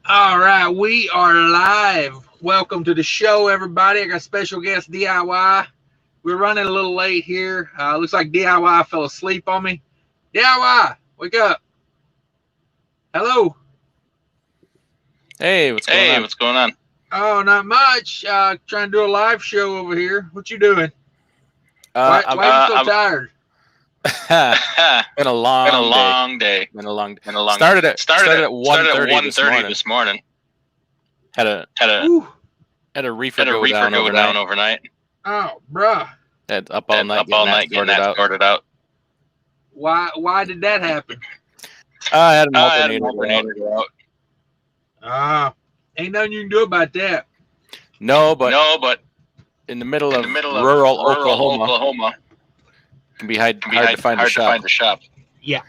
All right, we are live. Welcome to the show, everybody. I got special guest DIY. We're running a little late here. Looks like DIY fell asleep on me. DIY, wake up. Hello. Hey, what's going on? What's going on? Oh, not much. Trying to do a live show over here. What you doing? Why are you so tired? Been a long day. Started at 1:30 this morning. Had a reefer go down overnight. Oh, bruh. Had up all night getting that sorted out. Why did that happen? I had an alternator go out. Ain't nothing you can do about that. No, but in the middle of rural Oklahoma, it can be hard to find a shop. Yeah.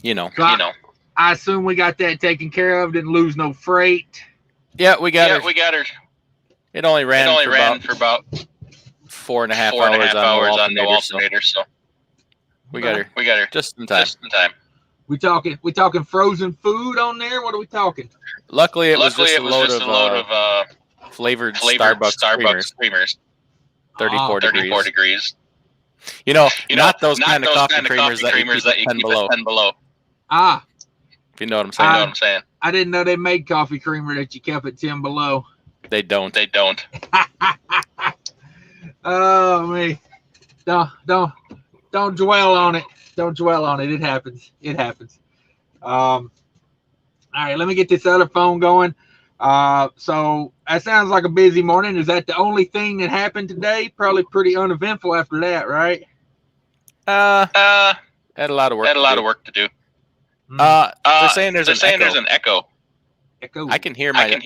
You know. I assume we got that taken care of. Didn't lose no freight. Yeah, we got her. It only ran for about 4.5 hours on the alternator, so we got her just in time. We talking frozen food on there? What are we talking? Luckily, it was just a load of flavored Starbucks creamers. 34 degrees. You know, not those kind of coffee creamers that you keep at 10 below. If you know what I'm saying. I didn't know they made coffee creamer that you kept at 10 below. They don't. Oh man. Don't dwell on it. Don't dwell on it. It happens. All right, let me get this other phone going. So that sounds like a busy morning. Is that the only thing that happened today? Probably pretty uneventful after that, right? Had a lot of work to do. They're saying there's an echo. I can hear my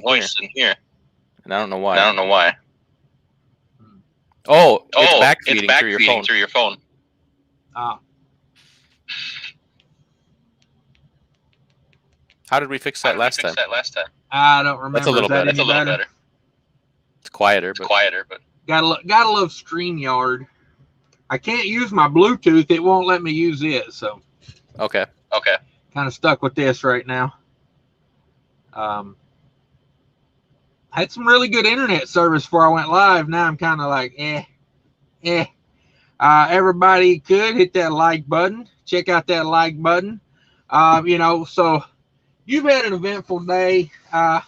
voice in here. And I don't know why. Oh, it's backfeeding through your phone. How did we fix that last time? I don't remember. That's a little better. It's quieter, but gotta love StreamYard. I can't use my Bluetooth. It won't let me use it. So okay. Kind of stuck with this right now. Had some really good internet service before I went live. Now I'm kind of like, everybody could hit that like button. Check out that like button. So you've had an eventful day. I'm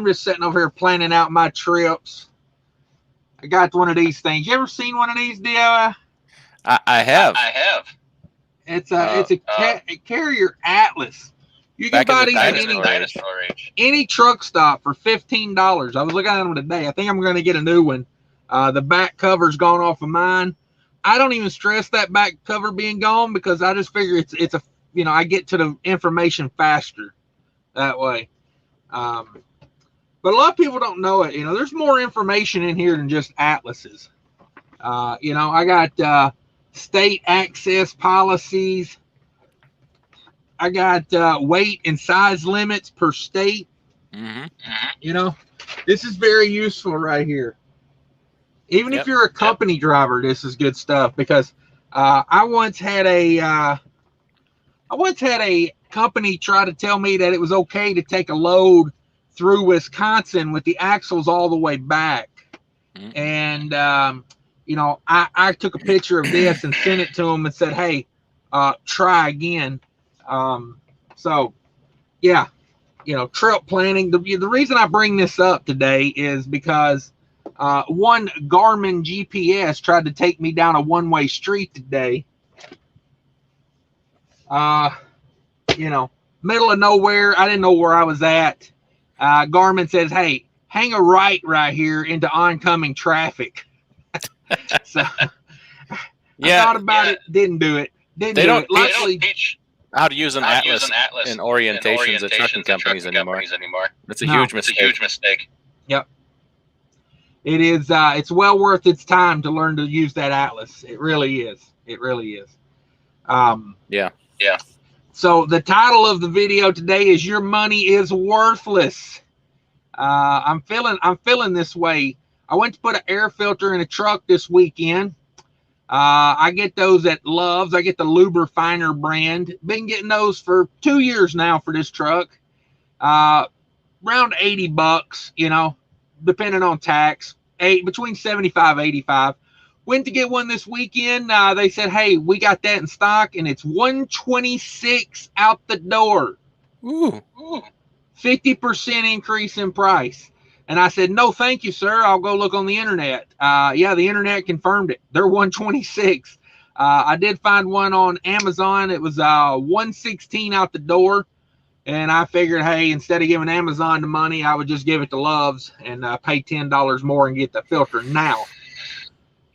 just sitting over here planning out my trips. I got one of these things. You ever seen one of these, DIY? I have. It's a Carrier Atlas. You can buy these at any truck stop for $15. I was looking at them today. I think I'm going to get a new one. The back cover's gone off of mine. I don't even stress that back cover being gone because I just figure it's a I get to the information faster that way. But a lot of people don't know it. There's more information in here than just atlases. I got state access policies. I got weight and size limits per state. This is very useful right here. Even if you're a company driver, this is good stuff because I once had a company try to tell me that it was okay to take a load through Wisconsin with the axles all the way back. And, I took a picture of this and sent it to them and said, hey, try again. Trip planning. The reason I bring this up today is because one Garmin GPS tried to take me down a one-way street today. Middle of nowhere. I didn't know where I was at. Garmin says, hey, hang a right here into oncoming traffic. So I thought about it, didn't do it. They don't teach how to use an atlas in orientations at trucking companies anymore. That's a huge mistake. Yep. It is. It's well worth its time to learn to use that atlas. It really is. Yeah. So the title of the video today is "Your Money is Worthless." I'm feeling this way. I went to put an air filter in a truck this weekend. I get those at Love's. I get the Lubrifiner brand. Been getting those for 2 years now for this truck. Around $80, you know, depending on tax. Between 75 85. Went to get one this weekend. They said, hey, we got that in stock, and it's $126 out the door. Ooh. 50% increase in price. And I said, no, thank you, sir. I'll go look on the internet. Yeah, the internet confirmed it. They're $126. I did find one on Amazon. It was $116 out the door. And I figured, hey, instead of giving Amazon the money, I would just give it to Love's and pay $10 more and get the filter now.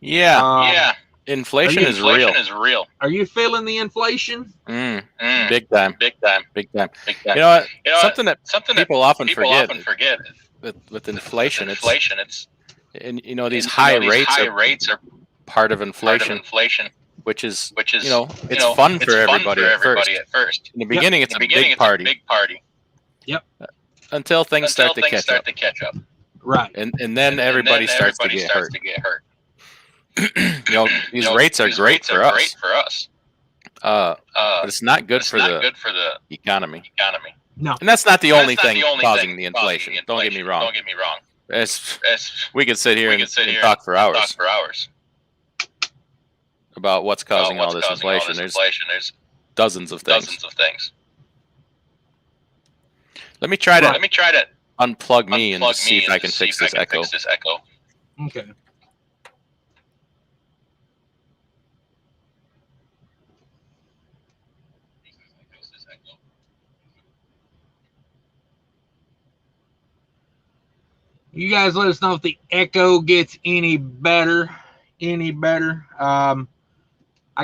Yeah. Inflation is real. Are you feeling the inflation? Big time. You know what? Something that people often forget with inflation, it's and you know these high rates are part of inflation, which is you know it's fun for everybody at first. In the beginning, it's a big party. Yep. Until things start to catch up. Right. And then everybody starts to get hurt. You know, these rates are great for us. But it's not good for the economy. No. And that's not the only thing causing the inflation. Don't get me wrong. We could sit here and talk for hours about what's causing all this inflation. There's dozens of things. Let me try to unplug me and just see if I can fix this echo. Okay. You guys let us know if the echo gets any better. I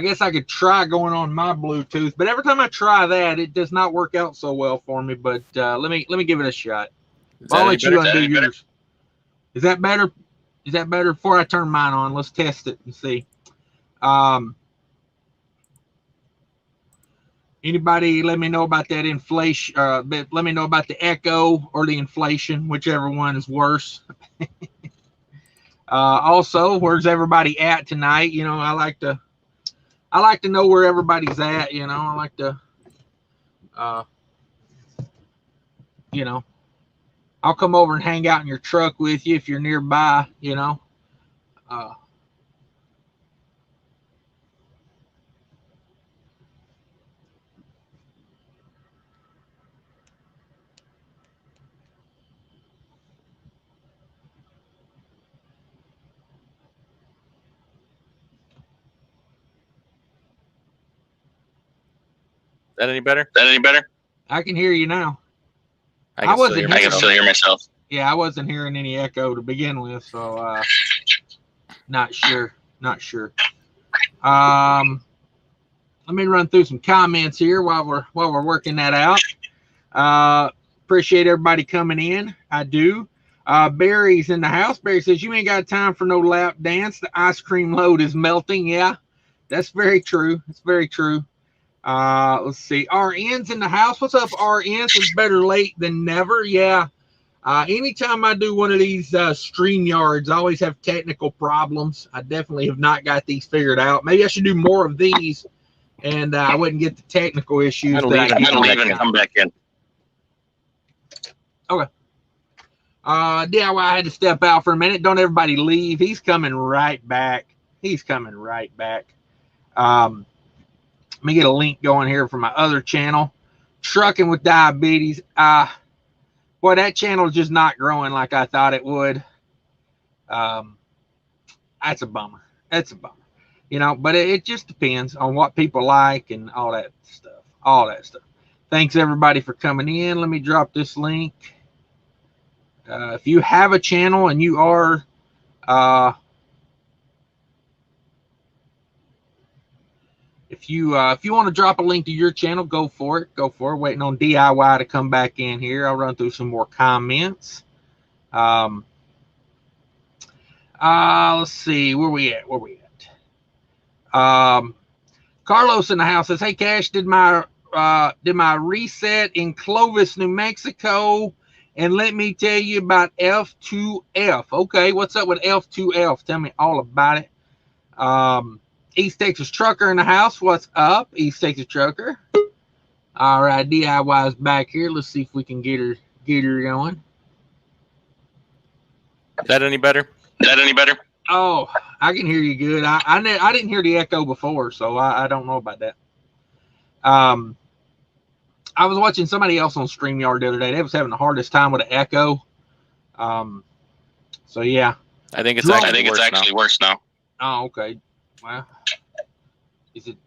guess I could try going on my Bluetooth, but every time I try that, it does not work out so well for me. But let me give it a shot. I'll let you undo yours. Is that better? Is that better? Before I turn mine on, let's test it and see. Anybody let me know about that inflation? Let me know about the echo or the inflation, whichever one is worse. Also, where's everybody at tonight? You know, I like to know where everybody's at. You know, I like to, you know, I'll come over and hang out in your truck with you if you're nearby. You know. Is that any better? I can hear you now. I can still hear myself. Yeah, I wasn't hearing any echo to begin with, so not sure. Let me run through some comments here while we're working that out. Appreciate everybody coming in. I do. Barry's in the house. Barry says, you ain't got time for no lap dance. The ice cream load is melting. Yeah, that's very true. It's very true. Let's see. RN's in the house. What's up, RN? It's better late than never. Yeah. Anytime I do one of these StreamYards, I always have technical problems. I definitely have not got these figured out. Maybe I should do more of these, and I wouldn't get the technical issues. I'll leave and come back in. Okay. DIY, I had to step out for a minute. Don't everybody leave. He's coming right back. Let me get a link going here for my other channel, Trucking with Diabetes. Boy, that channel is just not growing like I thought it would. That's a bummer. You know, but it just depends on what people like and all that stuff. Thanks everybody for coming in. Let me drop this link. If you have a channel and you are if you want to drop a link to your channel, go for it. Waiting on DIY to come back in here. I'll run through some more comments. Let's see, where we at? Carlos in the house says, hey Cash, did my reset in Clovis, New Mexico, and let me tell you about F2F. Okay, what's up with F2F? Tell me all about it. East Texas Trucker in the house. What's up, East Texas Trucker? All right, DIY's back here. Let's see if we can get her going. Is that any better? Oh, I can hear you good. I didn't hear the echo before, so I don't know about that. I was watching somebody else on StreamYard the other day. They was having the hardest time with the echo. So yeah. I think it's actually worse now. Oh, okay. Well, is it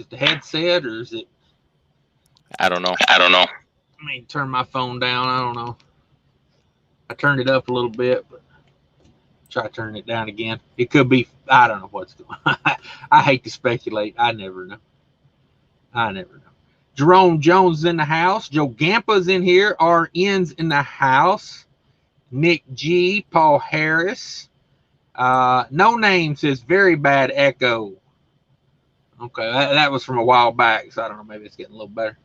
the headset or is it? I don't know. Let me turn my phone down. I don't know. I turned it up a little bit, but try turning it down again. It could be. I don't know what's going on. I hate to speculate. I never know. Jerome Jones is in the house. Joe Gampa's in here. RN's in the house. Nick G. Paul Harris. No Name says very bad echo. Okay, that was from a while back, so I don't know. Maybe it's getting a little better.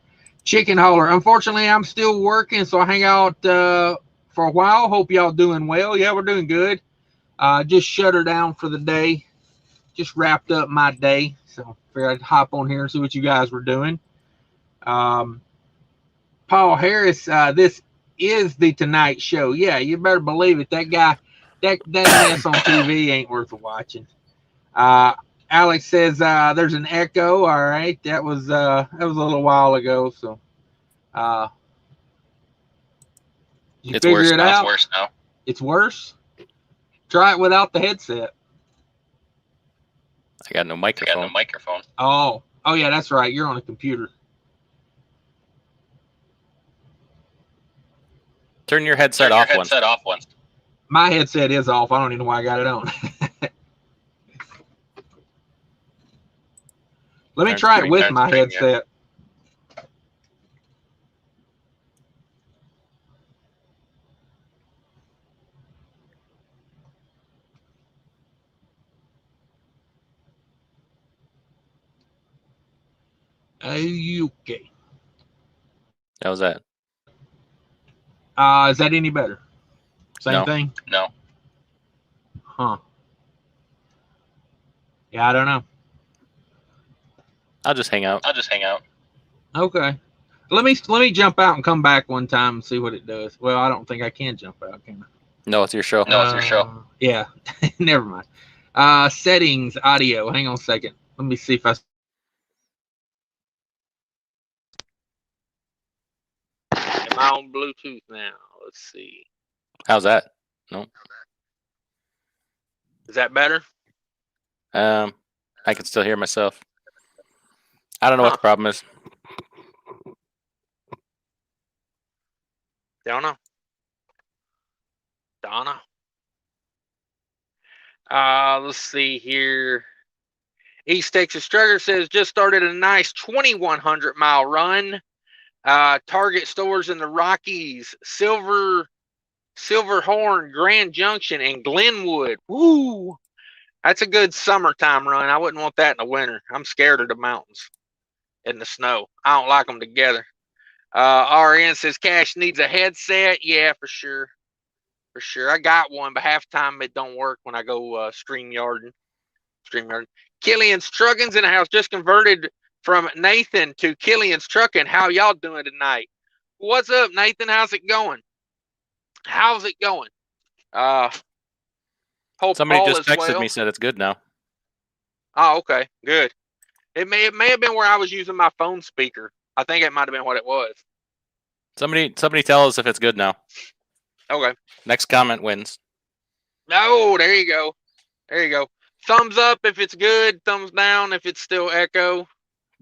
Chicken Hauler. Unfortunately, I'm still working, so I hang out for a while. Hope y'all doing well. Yeah, we're doing good. Just shut her down for the day. Just wrapped up my day, so figured I'd hop on here and see what you guys were doing. Paul Harris, this is the Tonight Show. Yeah, you better believe it. That guy, that mess on TV ain't worth watching. Alex says there's an echo. All right, that was a little while ago. So, you figure it out? It's worse now. It's worse. Try it without the headset. I got no microphone. Oh yeah, that's right. You're on a computer. Turn your headset off once. My headset is off. I don't even know why I got it on. Let me try it with my headset. Okay. How's that? Is that any better? Same thing? No. Huh. Yeah, I don't know. I'll just hang out. Okay. Let me jump out and come back one time and see what it does. Well, I don't think I can jump out, can I? No, it's your show. Yeah. Never mind. Settings, audio. Hang on a second. Let me see if I. Am I on Bluetooth now? Let's see. How's that? No. Is that better? I can still hear myself. I don't know what the problem is. Don't know. Let's see here. East Texas Trucker says just started a nice 2,100-mile run. Target stores in the Rockies, Silverhorn, Grand Junction, and Glenwood. Woo! That's a good summertime run. I wouldn't want that in the winter. I'm scared of the mountains and the snow. I don't like them together. RN says Cash needs a headset. Yeah, for sure. I got one, but half the time it don't work when I go StreamYard. Killian's Trucking's in the house. Just converted from Nathan to Killian's Trucking. How y'all doing tonight? What's up, Nathan? How's it going? Hope somebody all just is texted well. me, said it's good now. Oh, okay, good. It may have been where I was using my phone speaker. I think it might have been what it was. Somebody tell us if it's good now. Okay. Next comment wins. Oh, there you go. Thumbs up if it's good. Thumbs down if it's still echo.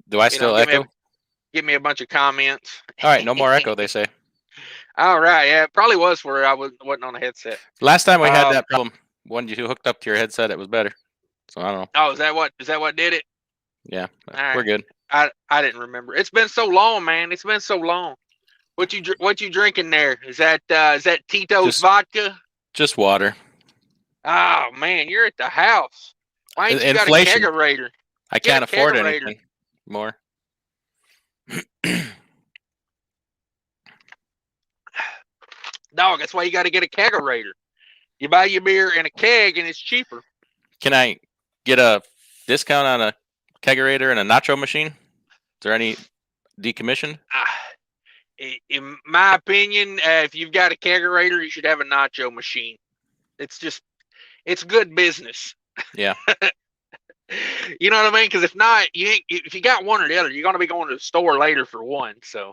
Do I still echo? Give me a bunch of comments. All right, no more echo, they say. All right, yeah, it probably was where I wasn't on a headset. Last time we had that problem, when you hooked up to your headset, it was better. So I don't know. Oh, is that what did it? Yeah, we're good. I didn't remember. It's been so long, man. It's been so long. What you drinking there? Is that Tito's vodka? Just water. Oh man, you're at the house. Why ain't you got a kegerator? I can't afford anything more. Dog, that's why you got to get a kegerator. You buy your beer in a keg and it's cheaper. Can I get a discount on a kegerator and a nacho machine? Is there any decommissioned? In my opinion, if you've got a kegerator, you should have a nacho machine. It's good business. Yeah. You know what I mean? Because if not, if you got one or the other, you're going to be going to the store later for one. So,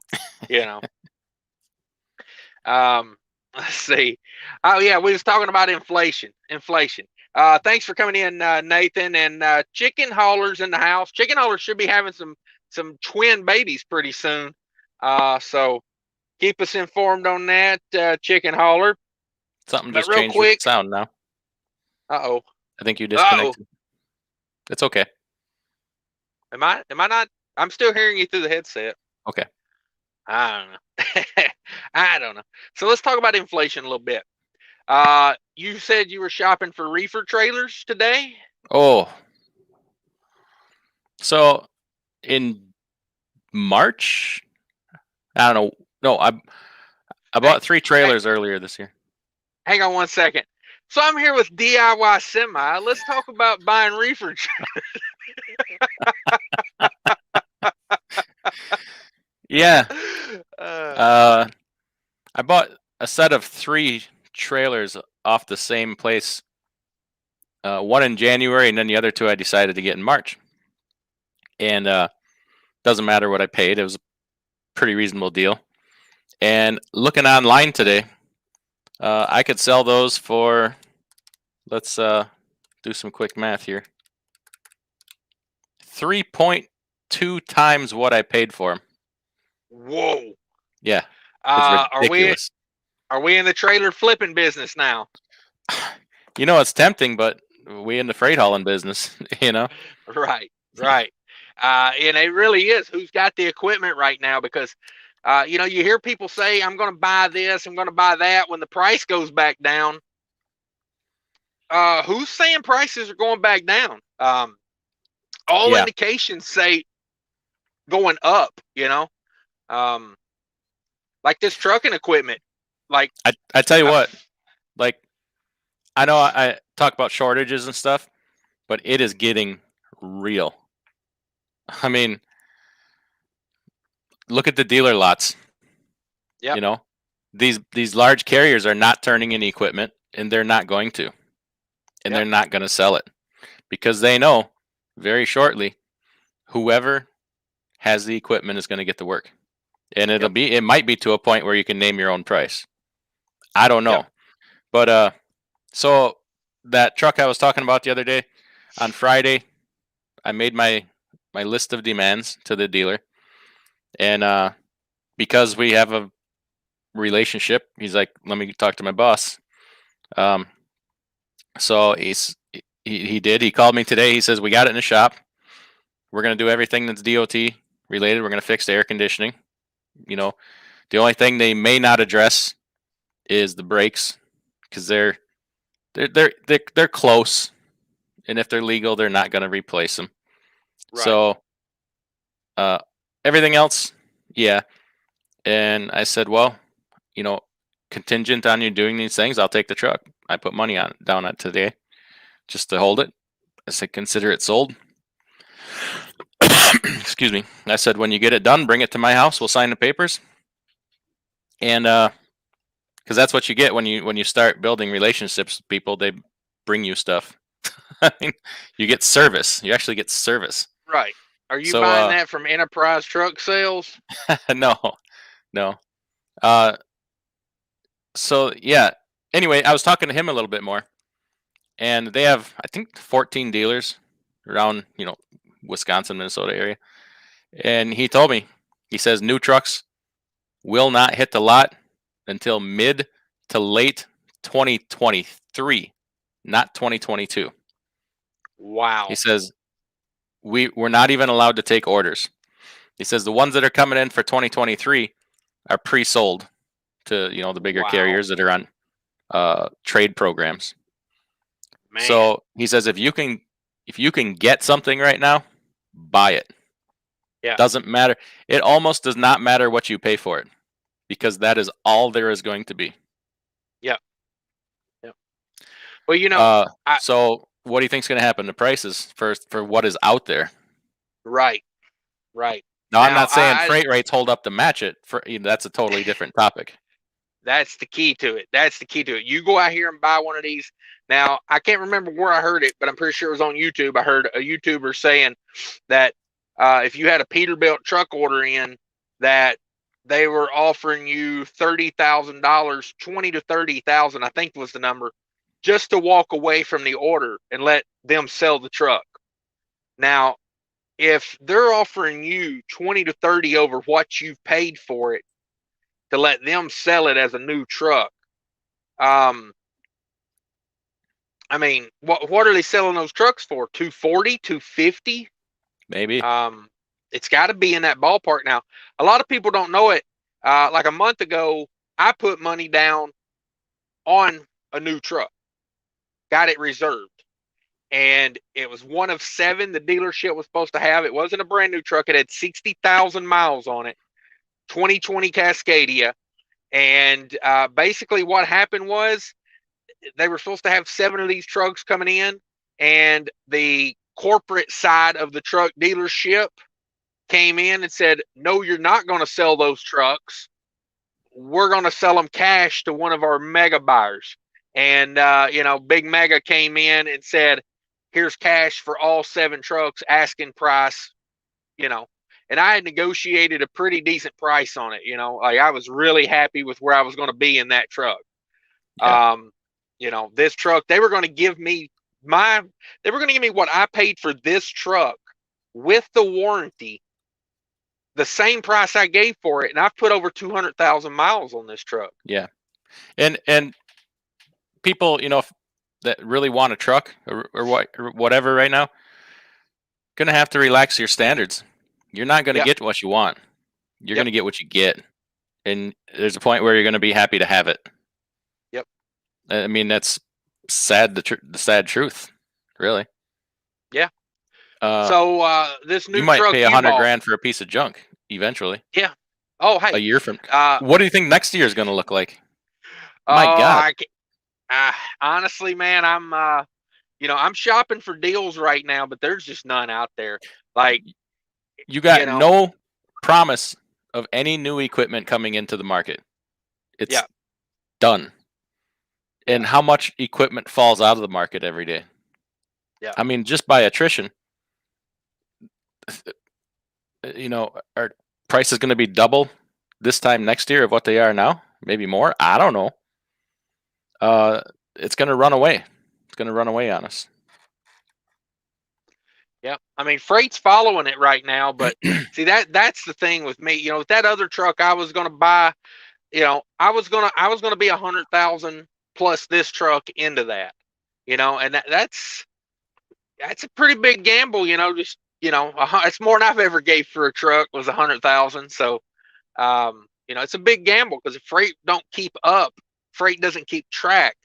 you know. Let's see. Oh yeah, we was talking about inflation. Thanks for coming in, Nathan. And chicken haulers in the house. Chicken haulers should be having some twin babies pretty soon. So keep us informed on that, chicken hauler. Something just changed with the sound now. Uh-oh. I think you disconnected. It's okay. Am I not? I'm still hearing you through the headset. Okay. I don't know. So let's talk about inflation a little bit. You said you were shopping for reefer trailers today? Oh. So in March, I don't know. No, I bought 3 trailers earlier this year. Hang on one second. So I'm here with DIYSemi. Let's talk about buying reefer trailers. Yeah. I bought a set of 3 trailers off the same place. One in January, and then the other 2 I decided to get in March. And doesn't matter what I paid. It was a pretty reasonable deal. And looking online today, I could sell those for, let's do some quick math here, 3.2 times what I paid for them. Whoa. Yeah. It's ridiculous. Are we in the trailer flipping business now? You know, it's tempting, but we in the freight hauling business, you know? Right. And it really is. Who's got the equipment right now? Because, you know, you hear people say, I'm going to buy this, I'm going to buy that. When the price goes back down, who's saying prices are going back down? All indications say going up, you know? Like this trucking equipment. Like I tell you what, like, I know I talk about shortages and stuff, but it is getting real. I mean, look at the dealer lots. Yeah. You know, these large carriers are not turning in equipment, and they're not going to, and they're not going to sell it because they know very shortly whoever has the equipment is going to get the work, and it might be to a point where you can name your own price. I don't know, but so that truck I was talking about the other day, on Friday, I made my list of demands to the dealer, and because we have a relationship, he's like, let me talk to my boss. So he did. He called me today. He says, we got it in the shop. We're going to do everything that's DOT related. We're going to fix the air conditioning. You know, the only thing they may not address is the brakes, because they're close, and if they're legal, they're not going to replace them. Right. So everything else, yeah. And I said, well, you know, contingent on you doing these things, I'll take the truck. I put money down on it today just to hold it. I said, consider it sold. Excuse me. I said, when you get it done, bring it to my house. We'll sign the papers. And because that's what you get when you start building relationships with people. They bring you stuff. I mean, you get service. You actually get service. Right. Are you buying that from Enterprise Truck Sales? No. So yeah. Anyway, I was talking to him a little bit more, and they have, I think, 14 dealers around, you know, Wisconsin, Minnesota area. And he told me, he says new trucks will not hit the lot until mid to late 2023, not 2022. Wow. He says we're not even allowed to take orders. He says the ones that are coming in for 2023 are pre-sold to, you know, the bigger carriers that are on trade programs. Man. So he says if you can get something right now, buy it. Yeah. Doesn't matter. It almost does not matter what you pay for it, because that is all there is going to be. Yeah. Well, you know, so what do you think's going to happen to prices for what is out there? Right. Now, I'm not saying freight rates hold up to match it. That's a totally different topic. That's the key to it. You go out here and buy one of these. Now, I can't remember where I heard it, but I'm pretty sure it was on YouTube. I heard a YouTuber saying that if you had a Peterbilt truck order in, that they were offering you $30,000, $20,000 to $30,000, I think was the number, just to walk away from the order and let them sell the truck. Now, if they're offering you 20 to 30 over what you've paid for it to let them sell it as a new truck, I mean, what are they selling those trucks for? 240, 250? Maybe. It's got to be in that ballpark. Now, a lot of people don't know it. Like a month ago, I put money down on a new truck, got it reserved, and it was one of 7 the dealership was supposed to have. It wasn't a brand new truck. It had 60,000 miles on it, 2020 Cascadia. And basically what happened was they were supposed to have 7 of these trucks coming in, and the corporate side of the truck dealership came in and said, no, you're not going to sell those trucks. We're going to sell them cash to one of our mega buyers. And, Big Mega came in and said, here's cash for all 7 trucks, asking price, and I had negotiated a pretty decent price on it. Like I was really happy with where I was going to be in that truck. Yeah. This truck, they were going to give me what I paid for this truck with the warranty, the same price I gave for it. And I've put over 200,000 miles on this truck. Yeah. And people, that really want a truck or whatever right now, going to have to relax your standards. You're not going to get what you want. You're going to get what you get. And there's a point where you're going to be happy to have it. Yep. I mean, that's sad, the sad truth, really. Yeah. So this new truck, you might pay $100,000 for a piece of junk eventually. Yeah. Oh, hey. A year from what do you think next year is going to look like? My God. Honestly, man, I'm shopping for deals right now, but there's just none out there. Like, you got no promise of any new equipment coming into the market. It's done. And how much equipment falls out of the market every day? Yeah. I mean, just by attrition, our price is going to be double this time next year of what they are now, maybe more. I don't know. It's going to run away. It's going to run away on us. Yeah, I mean, freight's following it right now, but see that's the thing with me. With that other truck I was going to buy, I was going to be 100,000 plus this truck into that, and that's a pretty big gamble. Just it's more than I've ever gave for a truck was 100,000. So, it's a big gamble because if freight don't keep up, freight doesn't keep track.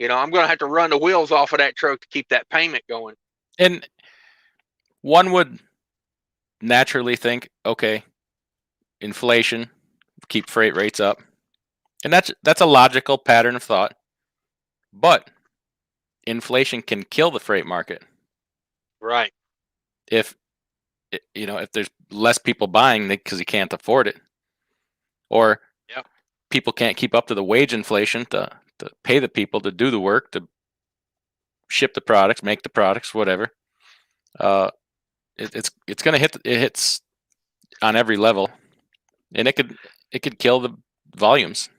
I'm going to have to run the wheels off of that truck to keep that payment going. And one would naturally think, okay, inflation, keep freight rates up. And that's a logical pattern of thought. But inflation can kill the freight market. Right. If there's less people buying because you can't afford it, or people can't keep up to the wage inflation to pay the people to do the work, to ship the products, make the products, whatever. It's going to hit. It hits on every level, and it could kill the volumes.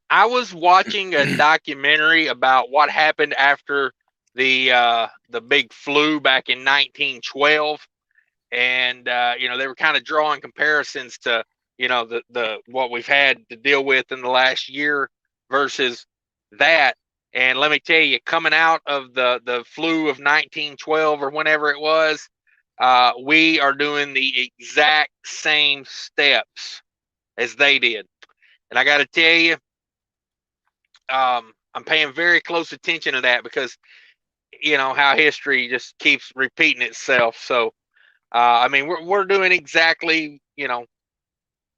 I was watching a documentary about what happened after the big flu back in 1912, and they were kind of drawing comparisons to the what we've had to deal with in the last year versus that. And let me tell you, coming out of the flu of 1912 or whenever it was, we are doing the exact same steps as they did. And I got to tell you, I'm paying very close attention to that because, how history just keeps repeating itself. So, I mean, we're doing exactly, we're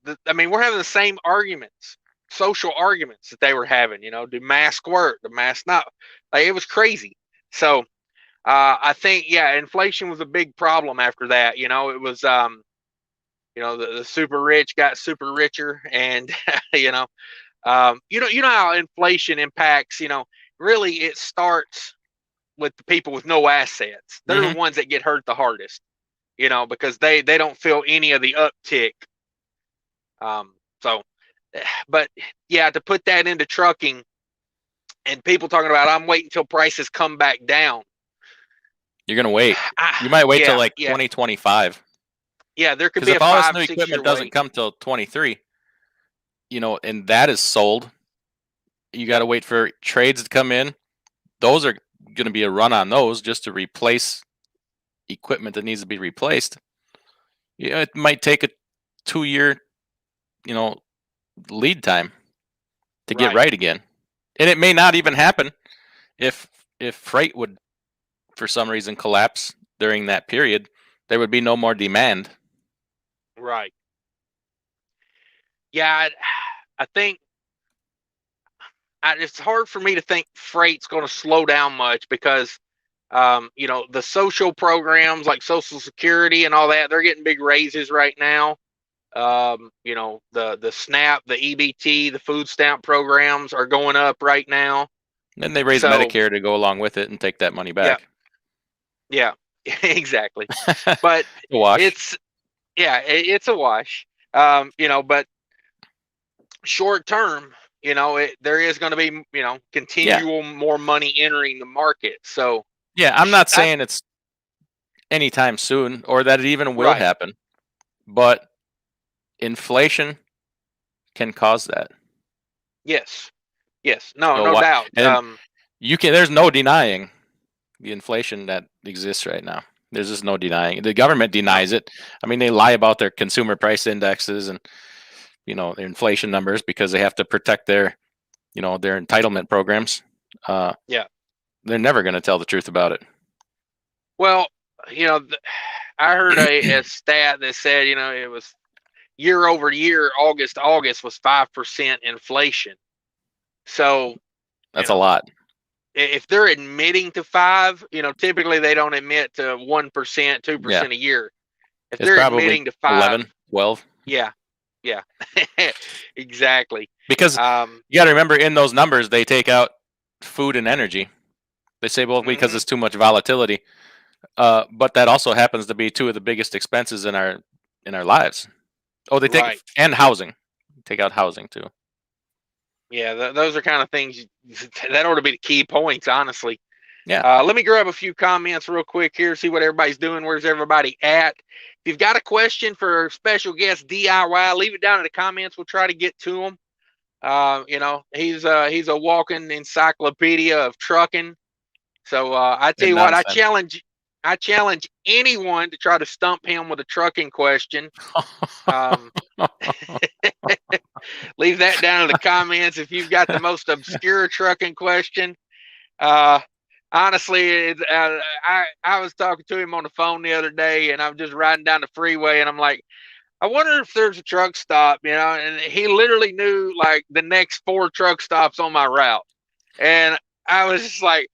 having the same arguments, social arguments that they were having, do mask work, the mask not, like, it was crazy. So I think, yeah, inflation was a big problem after that. You know, it was, you know, the super rich got super richer, and you know, you know how inflation impacts. You know, really, it starts with the people with no assets. They're the ones that get hurt the hardest. You know, because they don't feel any of the uptick. So, but yeah, to put that into trucking, and people talking about, I'm waiting until prices come back down. You're gonna wait. You might wait till like 2025. Yeah, there could be if all this new equipment doesn't come till 23, you know, and that is sold, you got to wait for trades to come in. Those are going to be a run on those just to replace equipment that needs to be replaced. Yeah, it might take a 2-year, you know, lead time to get right again, and it may not even happen if freight would, for some reason, collapse during that period. There would be no more demand. Right. Yeah, I think it's hard for me to think freight's going to slow down much because, you know, the social programs like Social Security and all that, they're getting big raises right now. You know, the SNAP, the EBT, the food stamp programs are going up right now. And then they raise Medicare to go along with it and take that money back. Yeah, exactly. But it's a wash. You know, but short term, you know, there is going to be, you know, continual more money entering the market. So yeah, I'm not saying it's anytime soon or that it even will happen, but inflation can cause that. Yes, no doubt. There's no denying the inflation that exists right now. There's just no denying. The government denies it. I mean, they lie about their consumer price indexes and, you know, their inflation numbers because they have to protect their, you know, their entitlement programs. They're never going to tell the truth about it. Well, you know, I heard a stat that said, you know, it was year over year, August was 5% inflation. So that's a lot. If they're admitting to 5, you know, typically they don't admit to 1%, 2% a year. If they're admitting to 5, 11, 12. Yeah. Exactly. Because you got to remember, in those numbers, they take out food and energy. They say, well, because it's too much volatility. But that also happens to be 2 of the biggest expenses in our lives. Oh, they take and housing. Take out housing too. Yeah, those are kind of things that ought to be the key points, honestly. Yeah. Let me grab a few comments real quick here, see what everybody's doing. Where's everybody at? If you've got a question for our special guest DIY, leave it down in the comments. We'll try to get to him. You know, he's a walking encyclopedia of trucking. So I tell you what, I challenge anyone to try to stump him with a trucking question. Leave that down in the comments if you've got the most obscure trucking question. Honestly, I was talking to him on the phone the other day, and I'm just riding down the freeway, and I'm like, I wonder if there's a truck stop, you know, and he literally knew like the next 4 truck stops on my route. And I was just like,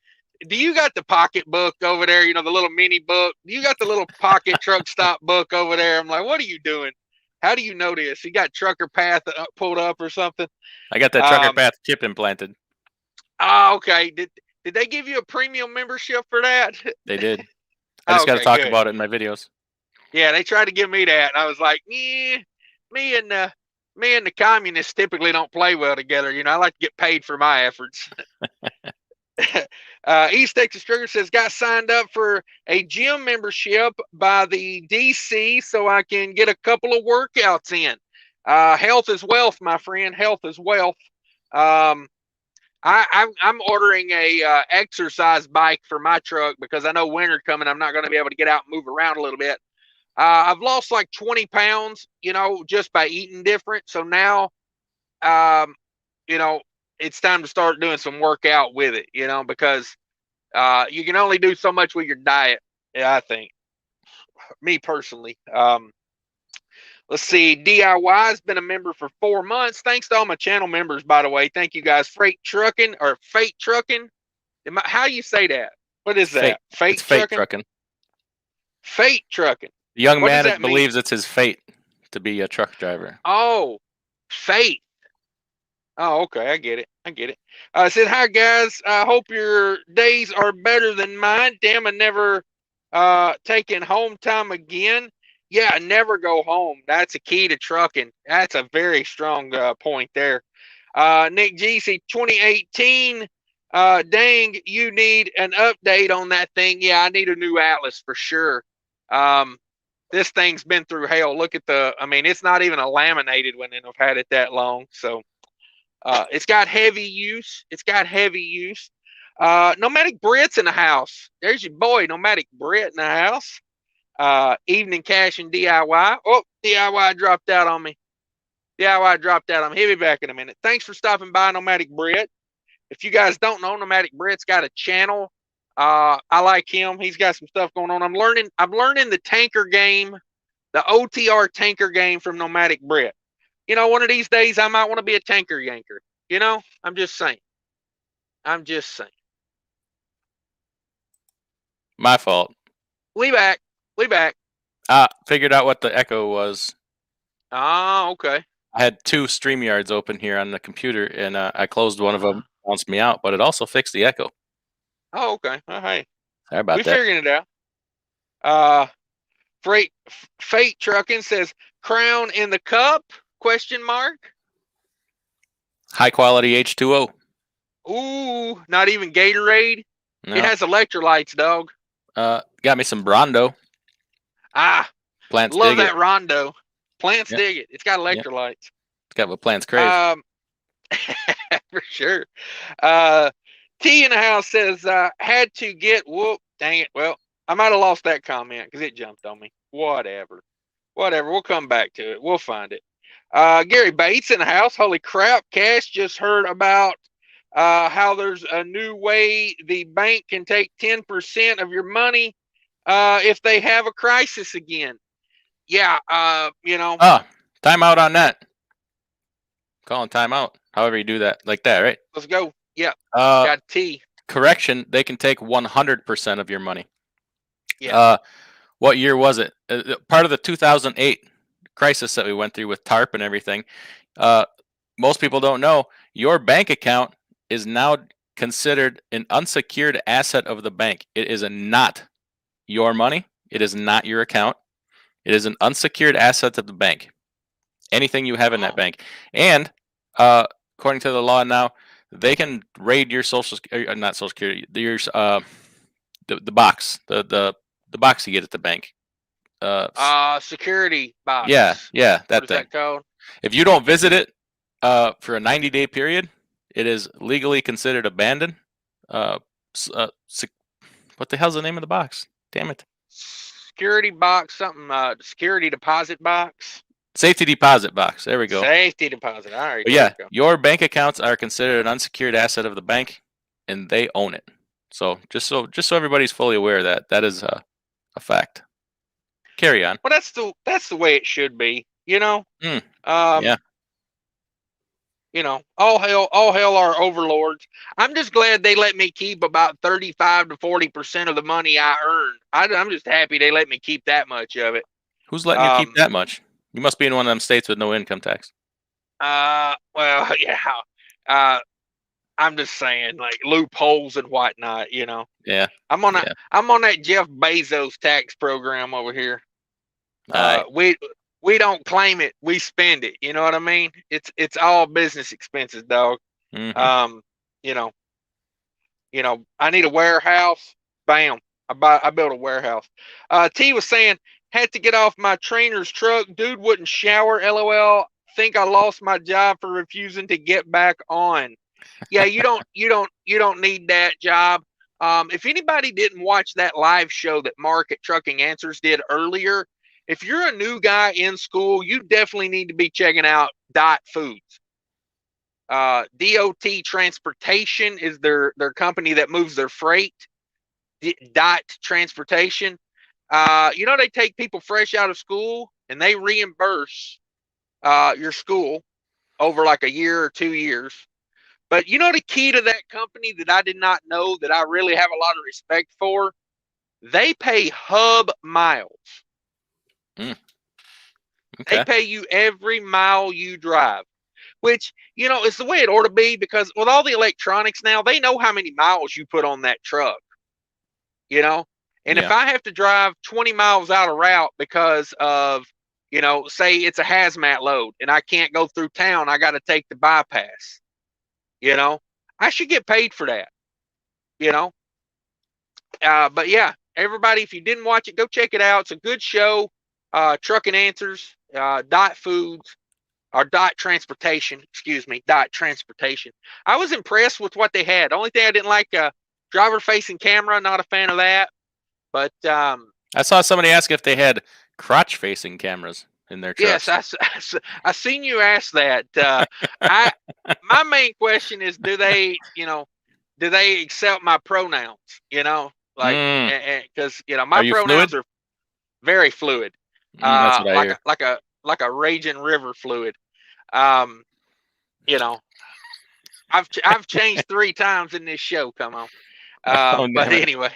do you got the pocket book over there? You know, the little mini book. Do you got the little pocket truck stop book over there? I'm like, what are you doing? How do you know this? You got Trucker Path pulled up or something? I got that Trucker Path chip implanted. Oh, okay. Did they give you a premium membership for that? They did. I just got to talk about it in my videos. Yeah, they tried to give me that. And I was like, me and the communists typically don't play well together. You know, I like to get paid for my efforts. East Texas Trigger says, got signed up for a gym membership by the DC so I can get a couple of workouts in. Health is wealth, my friend. Health is wealth. I'm ordering a exercise bike for my truck because I know winter coming. I'm not going to be able to get out and move around a little bit. I've lost like 20 pounds, you know, just by eating different. So now, you know, it's time to start doing some workout with it, you know, because you can only do so much with your diet, I think. Me personally. Let's see. DIY has been a member for 4 months. Thanks to all my channel members, by the way. Thank you guys. Freight Trucking or Fate Trucking. How do you say that? What is that? Fate trucking. Fate trucking. The young man believes it's his fate to be a truck driver. Oh, fate. Oh, okay. I get it. I said, hi, guys. I hope your days are better than mine. Damn, I never taking home time again. Yeah, never go home. That's a key to trucking. That's a very strong point there. Nick G, 2018. Dang, you need an update on that thing. Yeah, I need a new Atlas for sure. This thing's been through hell. Look at it's not even a laminated one, and I've had it that long. So it's got heavy use. Nomadic Brit's in the house. There's your boy, Nomadic Brit in the house. Evening Cash and DIY. Oh, DIY dropped out on me. He'll be back in a minute. Thanks for stopping by, Nomadic Brit. If you guys don't know, Nomadic Brit's got a channel. I like him. He's got some stuff going on. I'm learning the tanker game, the OTR tanker game from Nomadic Brit. One of these days I might want to be a tanker yanker. I'm just saying. My fault. We back. Figured out what the echo was. Oh, okay. I had 2 StreamYards open here on the computer, and I closed one of them, bounced me out, but it also fixed the echo. Oh, okay. Oh, hey. Sorry about that. We figuring it out. Fate Trucking says, Crown in the cup? ? High quality H2O. Ooh, not even Gatorade? No. It has electrolytes, dog. Got me some Brondo. Plants love that Rondo. Plants dig it. It's got electrolytes. It's got what plants crave. For sure. T in the house says, had to get, whoop, dang it. Well, I might have lost that comment because it jumped on me. Whatever. We'll come back to it. We'll find it. Gary Bates in the house. Holy crap. Cash just heard about how there's a new way the bank can take 10% of your money if they have a crisis again. Yeah, time out on that. Calling time out. However you do that, like that, right? Let's go. Yeah. Got T. Correction, they can take 100% of your money. Yeah. What year was it? Part of the 2008 crisis that we went through with TARP and everything. Most people don't know your bank account is now considered an unsecured asset of the bank. It is not your money. It is not your account. It is an unsecured asset of the bank. Anything you have in that bank. And according to the law now, they can raid your not social security, your the box, the box you get at the bank. Security box. Yeah, that what thing. Is that called? If you don't visit it for a 90-day period, it is legally considered abandoned. What the hell's the name of the box? Damn it. Security box, something, security deposit box. Safety deposit box. There we go. Safety deposit. All right. But yeah, your bank accounts are considered an unsecured asset of the bank, and they own it. So just so everybody's fully aware of that is a fact. Carry on. Well, that's the way it should be. Yeah. All hell our overlords. I'm just glad they let me keep about 35 to 40% of the money I earned. I'm just happy they let me keep that much of it. Who's letting you keep that much? You must be in one of them states with no income tax. Well, yeah. I'm just saying, like loopholes and whatnot. Yeah. I'm on that Jeff Bezos tax program over here. We don't claim it, we spend it. You know what I mean? It's all business expenses, dog. Mm-hmm. I need a warehouse. Bam. I built a warehouse. T was saying, had to get off my trainer's truck. Dude wouldn't shower. LOL. Think I lost my job for refusing to get back on. Yeah, you don't need that job. If anybody didn't watch that live show that Mark at Trucking Answers did earlier, if you're a new guy in school, you definitely need to be checking out Dot Foods. DOT Transportation is their company that moves their freight. Dot Transportation. They take people fresh out of school and they reimburse your school over like a year or 2 years. But you know the key to that company that I did not know that I really have a lot of respect for? They pay hub miles. Okay. They pay you every mile you drive, which, you know, is the way it ought to be, because with all the electronics now, they know how many miles you put on that truck, you know? And if I have to drive 20 miles out of route because of, you know, say it's a hazmat load and I can't go through town, I got to take the bypass, you know, I should get paid for that, you know? But yeah, everybody, if you didn't watch it, go check it out. It's a good show. Trucking Answers, Dot Foods, or Dot Transportation, excuse me, Dot Transportation. I was impressed with what they had. The only thing I didn't like, driver facing camera, not a fan of that. But I saw somebody ask if they had crotch facing cameras in their trucks. Yes, I seen you ask that. My main question is, do they accept my pronouns? You know, like, because you know, my pronouns are very fluid. That's what I hear. Like a raging river fluid. You know, I've changed 3 times in this show. Come on. But anyway,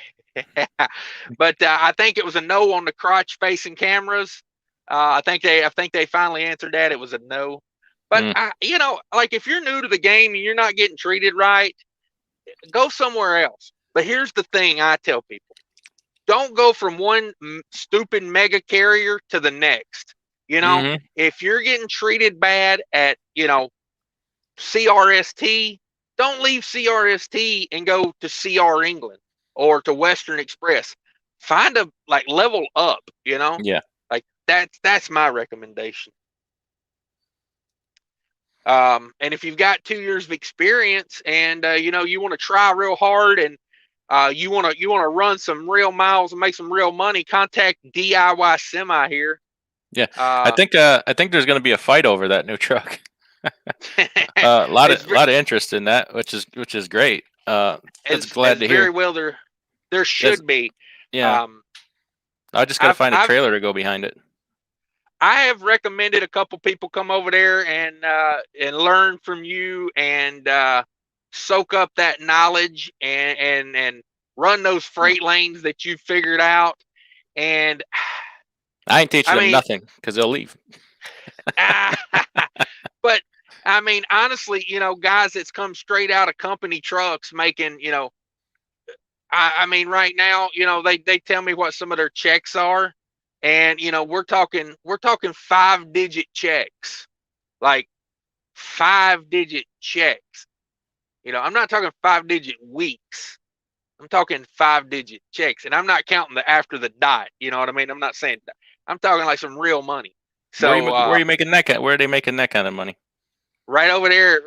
but I think it was a no on the crotch facing cameras. I think they finally answered that. It was a no. But you know, like, if you're new to the game and you're not getting treated right, go somewhere else. But here's the thing I tell people: don't go from one stupid mega carrier to the next. You know, if you're getting treated bad at, you know, CRST, don't leave CRST and go to CR England or to Western Express. Find a, like, level up, you know? Yeah. Like, that's my recommendation. And if you've got 2 years of experience and you know, you want to try real hard and you want to run some real miles and make some real money, contact DIYSemi here. Yeah, I think there's going to be a fight over that new truck. A lot of interest in that, which is great. It's glad to hear. Very well, there should be. Yeah. I just got to find a trailer to go behind it. I have recommended a couple people come over there and learn from you and soak up that knowledge and run those freight lanes that you've figured out. And I ain't teaching them nothing because they'll leave. But I mean, honestly, you know, guys that's come straight out of company trucks making, you know, I mean, right now, you know, they tell me what some of their checks are, and you know, we're talking 5-digit checks, like 5-digit checks. You know, I'm not talking 5-digit weeks. I'm talking 5-digit checks, and I'm not counting the after the dot. You know what I mean? I'm not saying that. I'm talking like some real money. So where are you making that? Where are they making that kind of money? Right over there.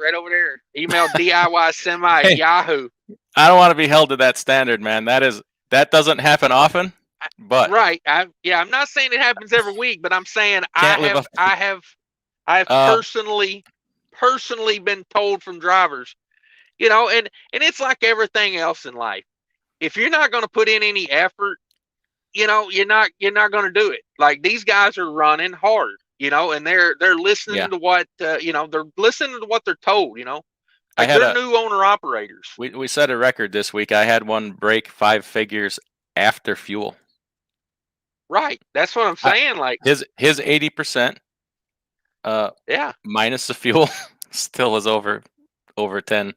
Email DIYSemi at Yahoo. I don't want to be held to that standard, man. That doesn't happen often. But right, I'm not saying it happens every week, but I'm saying I have personally been told from drivers, you know, and it's like everything else in life. If you're not going to put in any effort, you know, you're not going to do it. Like, these guys are running hard, you know, and they're listening to what you know, they're listening to what they're told, you know. Like, they're new owner operators. We set a record this week. I had one break 5 figures after fuel. Right, that's what I'm saying. Like, his 80%, minus the fuel, still is over 10.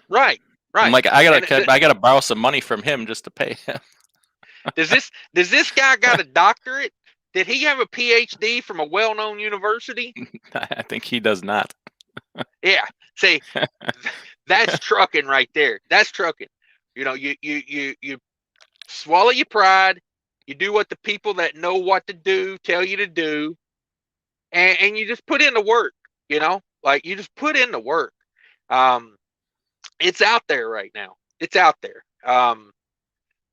Right. I'm like, I gotta borrow some money from him just to pay him. Does this guy got a doctorate? Did he have a PhD from a well-known university? I think he does not. Yeah. See, that's trucking right there. That's trucking. You know, you swallow your pride. You do what the people that know what to do tell you to do, and you just put in the work. You know, like, you just put in the work. It's out there right now. It's out there.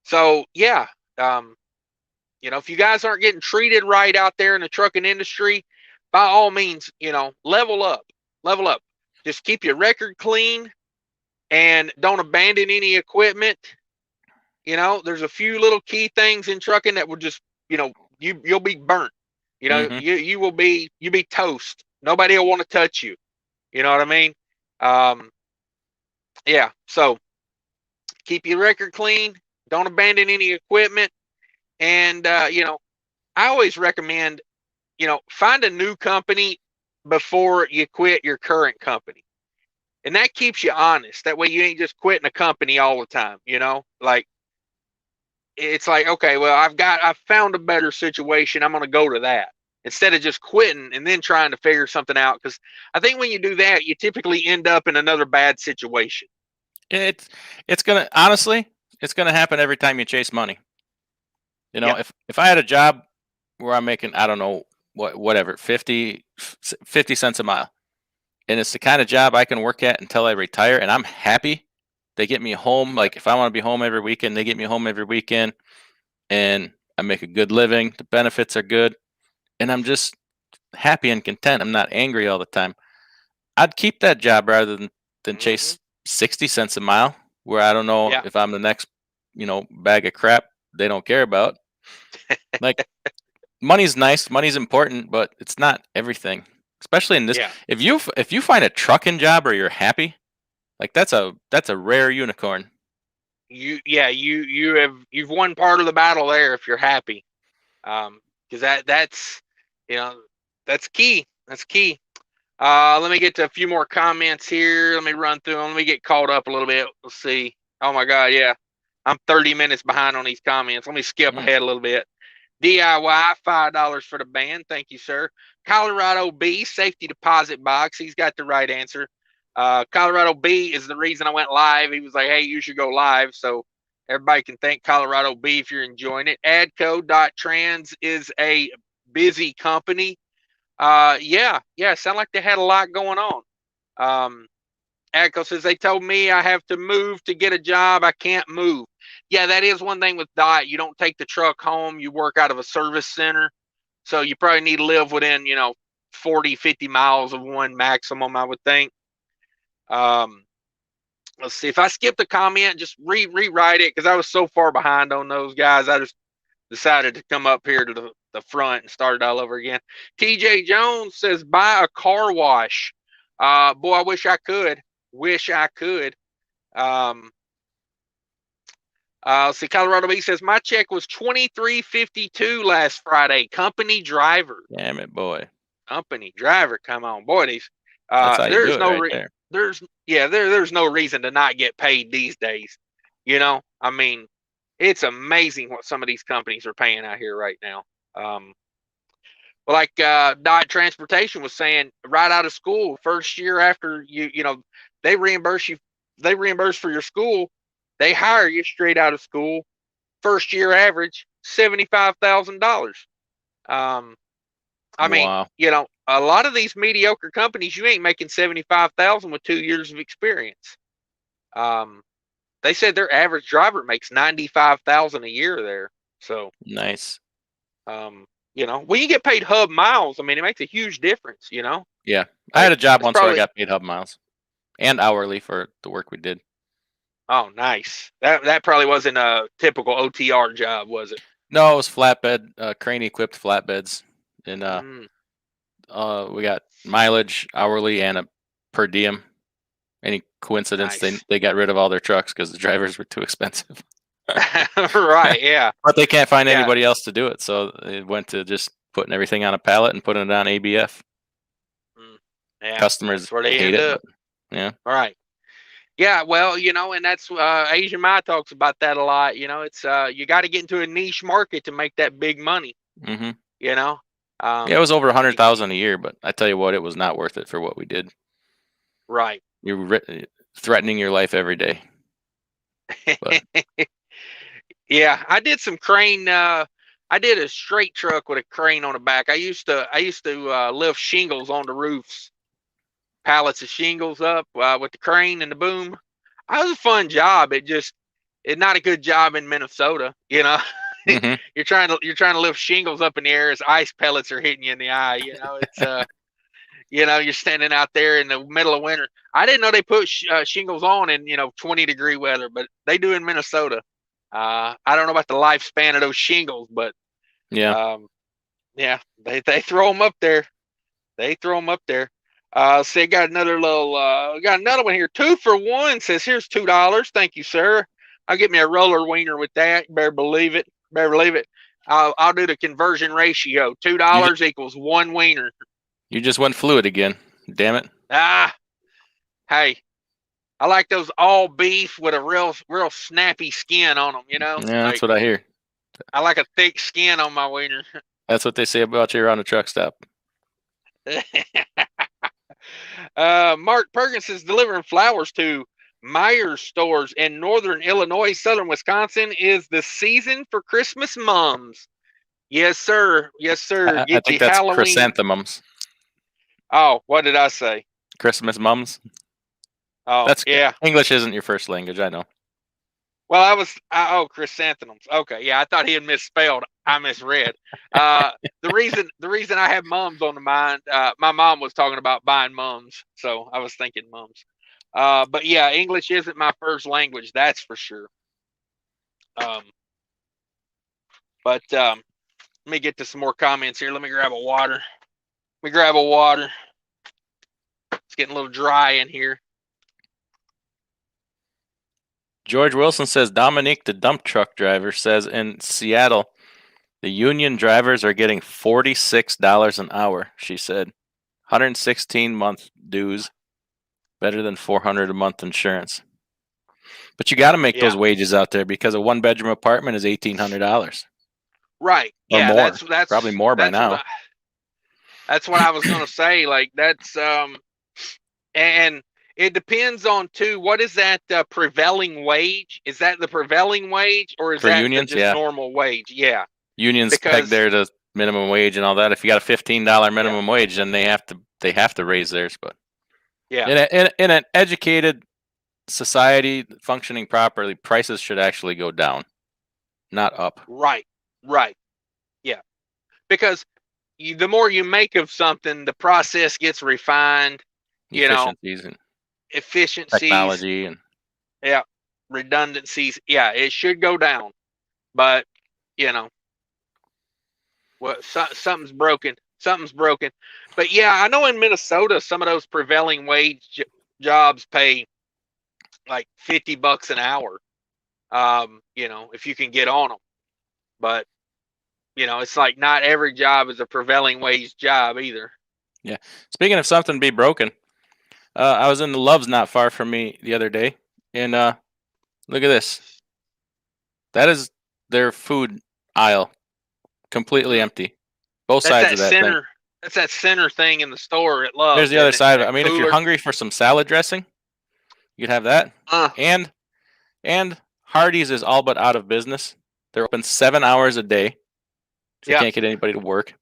So yeah, you know, if you guys aren't getting treated right out there in the trucking industry, by all means, you know, level up. Just keep your record clean and don't abandon any equipment. You know, there's a few little key things in trucking that will just, you know, you'll be burnt. You know, you'll be toast. Nobody will want to touch you. You know what I mean? yeah, so keep your record clean. Don't abandon any equipment. And, you know, I always recommend, you know, find a new company before you quit your current company. And that keeps you honest. That way you ain't just quitting a company all the time, you know? Like, it's like, okay, well, I've found a better situation. I'm going to go to that instead of just quitting and then trying to figure something out. Because I think when you do that, you typically end up in another bad situation. It's gonna honestly, it's gonna happen every time you chase money. You know, Yeah. if I had a job where I'm making, I don't know, whatever, 50 cents a mile, and it's the kind of job I can work at until I retire, and I'm happy. They get me home. Like if I want to be home every weekend, they get me home every weekend, and I make a good living. The benefits are good, and I'm just happy and content. I'm not angry all the time. I'd keep that job rather than chase 60 cents a mile, where I don't know if I'm the next, you know, bag of crap they don't care about. Like money's nice, money's important, but it's not everything. Especially in this, if you find a trucking job or you're happy, like that's a rare unicorn. You've won part of the battle there if you're happy, because that's you know that's key. That's key. Let me get to a few more comments here. Let me run through them. Let me get caught up a little bit. Let's see. Oh my God, yeah, I'm 30 minutes behind on these comments. Let me skip ahead a little bit. DIY, $5 for the band. Thank you, sir. Colorado B, safety deposit box. He's got the right answer. Colorado B is the reason I went live. He was like, hey, you should go live. So everybody can thank Colorado B if you're enjoying it. Adco.trans is a busy company. Yeah, sound like they had a lot going on. Adco says, they told me I have to move to get a job. I can't move. Yeah, that is one thing with DOT. You don't take the truck home. You work out of a service center. So you probably need to live within, 40, 50 miles of one maximum, I would think. Let's see. If I skip the comment, just rewrite it because I was so far behind on those guys. I just decided to come up here to the front and start it all over again. TJ Jones says, buy a car wash. Boy, I wish I could. Let's see. Colorado B says, my check was $23.52 last Friday. Company driver. Damn it, boy. Company driver. Come on, boy. These. There's no there's no reason to not get paid these days. I mean, it's amazing what some of these companies are paying out here right now. Like Dot Transportation was saying, right out of school, first year after they reimburse you. They reimburse for your school. They hire you straight out of school. First year average, $75,000. I mean, wow. A lot of these mediocre companies, you ain't making $75,000 with 2 years of experience. They said their average driver makes $95,000 a year there. So nice. When you get paid hub miles, I mean, it makes a huge difference. Yeah, I had a job once where I got paid hub miles and hourly for the work we did. Oh, nice. That probably wasn't a typical OTR job, was it? No, it was flatbed, crane equipped flatbeds, and we got mileage hourly and a per diem. Any coincidence? Nice. They got rid of all their trucks because the drivers were too expensive. Right. Yeah. But they can't find anybody else to do it, so they went to just putting everything on a pallet and putting it on ABF. Yeah. Customers hate it. Yeah. All right. Yeah, well, and that's Asian My talks about that a lot. It's you got to get into a niche market to make that big money. Mm-hmm. Yeah, it was over 100,000 a year, but I tell you what, it was not worth it for what we did. Right. You're threatening your life every day. Yeah, I did some crane. I did a straight truck with a crane on the back. I used to lift shingles on the roofs. Pallets of shingles up with the crane and the boom. It was a fun job. It's not a good job in Minnesota. Mm-hmm. You're trying to lift shingles up in the air as ice pellets are hitting you in the eye. It's you're standing out there in the middle of winter. I didn't know they put shingles on in 20-degree weather, but they do in Minnesota. I don't know about the lifespan of those shingles, but yeah, they throw them up there. See, got another one here. 2 for 1 says, here's $2. Thank you, sir. I'll get me a roller wiener with that. You better believe it. I'll do the conversion ratio. $2 equals 1 wiener. You just went fluid again. Damn it. Hey, I like those all beef with a real snappy skin on them, Yeah, that's what I hear. I like a thick skin on my wiener. That's what they say about you around a truck stop. Mark Perkins is delivering flowers to Myers stores in northern Illinois, southern Wisconsin. Is the season for Christmas mums? Yes, sir. Yes, sir. I think that's Halloween. Chrysanthemums. Oh, what did I say? Christmas mums. Oh, that's yeah. English isn't your first language, I know. Well, chrysanthemums. Okay, yeah, I thought he had misspelled. I misread. The reason I have mums on the mind, my mom was talking about buying mums, so I was thinking mums. But yeah, English isn't my first language, that's for sure. But let me get to some more comments here. Let me grab a water. It's getting a little dry in here. George Wilson says, Dominique, the dump truck driver, says in Seattle, the union drivers are getting $46 an hour, she said. 116 month dues, better than $400 a month insurance. But you got to make those wages out there because a 1-bedroom apartment is $1,800. Right. Or yeah, more. That's probably more by now. That's what I was going to say. Like that's and it depends on too. What is that prevailing wage? Is that the prevailing wage, or is for that unions? just normal wage? Yeah, unions peg there to minimum wage and all that. If you got a $15 minimum wage, then they have to raise theirs. But yeah, in an educated society functioning properly, prices should actually go down, not up. Right. Yeah, because the more you make of something, the process gets refined. Efficiencies, technology, and redundancies. Yeah, it should go down, but something's broken. But yeah, I know in Minnesota some of those prevailing wage jobs pay like $50 an hour. If you can get on them, but it's like not every job is a prevailing wage job either. Yeah. Speaking of something to be broken. I was in the Love's not far from me the other day, and look at this. That is their food aisle, completely empty. Both sides of that thing. That's that center thing in the store at Love's. There's the other side of it. I mean, if you're hungry for some salad dressing, you could have that. And Hardee's is all but out of business. They're open 7 hours a day. So you can't get anybody to work.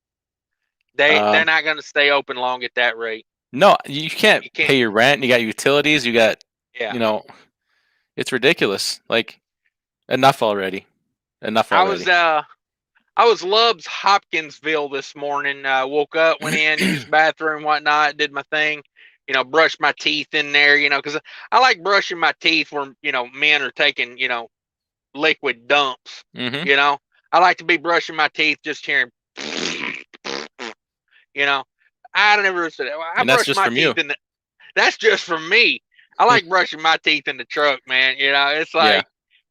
They're not going to stay open long at that rate. No, you can't pay your rent. You got utilities. You got, it's ridiculous. Like, enough already. I was Love's Hopkinsville this morning. Woke up, went in, used the bathroom, whatnot, did my thing. Brushed my teeth in there. Because I like brushing my teeth where men are taking liquid dumps. Mm-hmm. I like to be brushing my teeth, just hearing. I never said that. I brush my teeth in the. That's just for me. I like brushing my teeth in the truck, man. It's like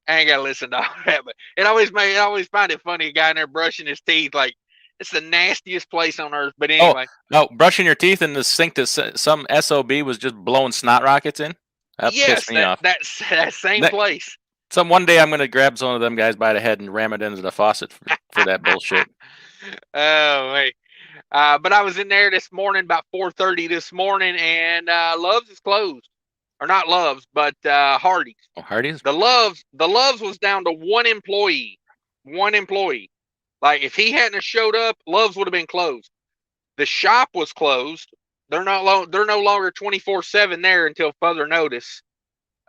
I ain't gotta listen to all that, but I always find it funny. A guy in there brushing his teeth, like it's the nastiest place on earth. But anyway, brushing your teeth in the sink that some SOB was just blowing snot rockets in. That pissed me off. That same place. One day I'm gonna grab some of them guys by the head and ram it into the faucet for that bullshit. Oh wait. But I was in there this morning about 4:30 this morning, and Love's is closed, or not Love's, but Hardee's. Oh, Hardee's. The Love's was down to one employee. Like if he hadn't have showed up, Love's would have been closed. The shop was closed. They're no longer 24/7 there until further notice.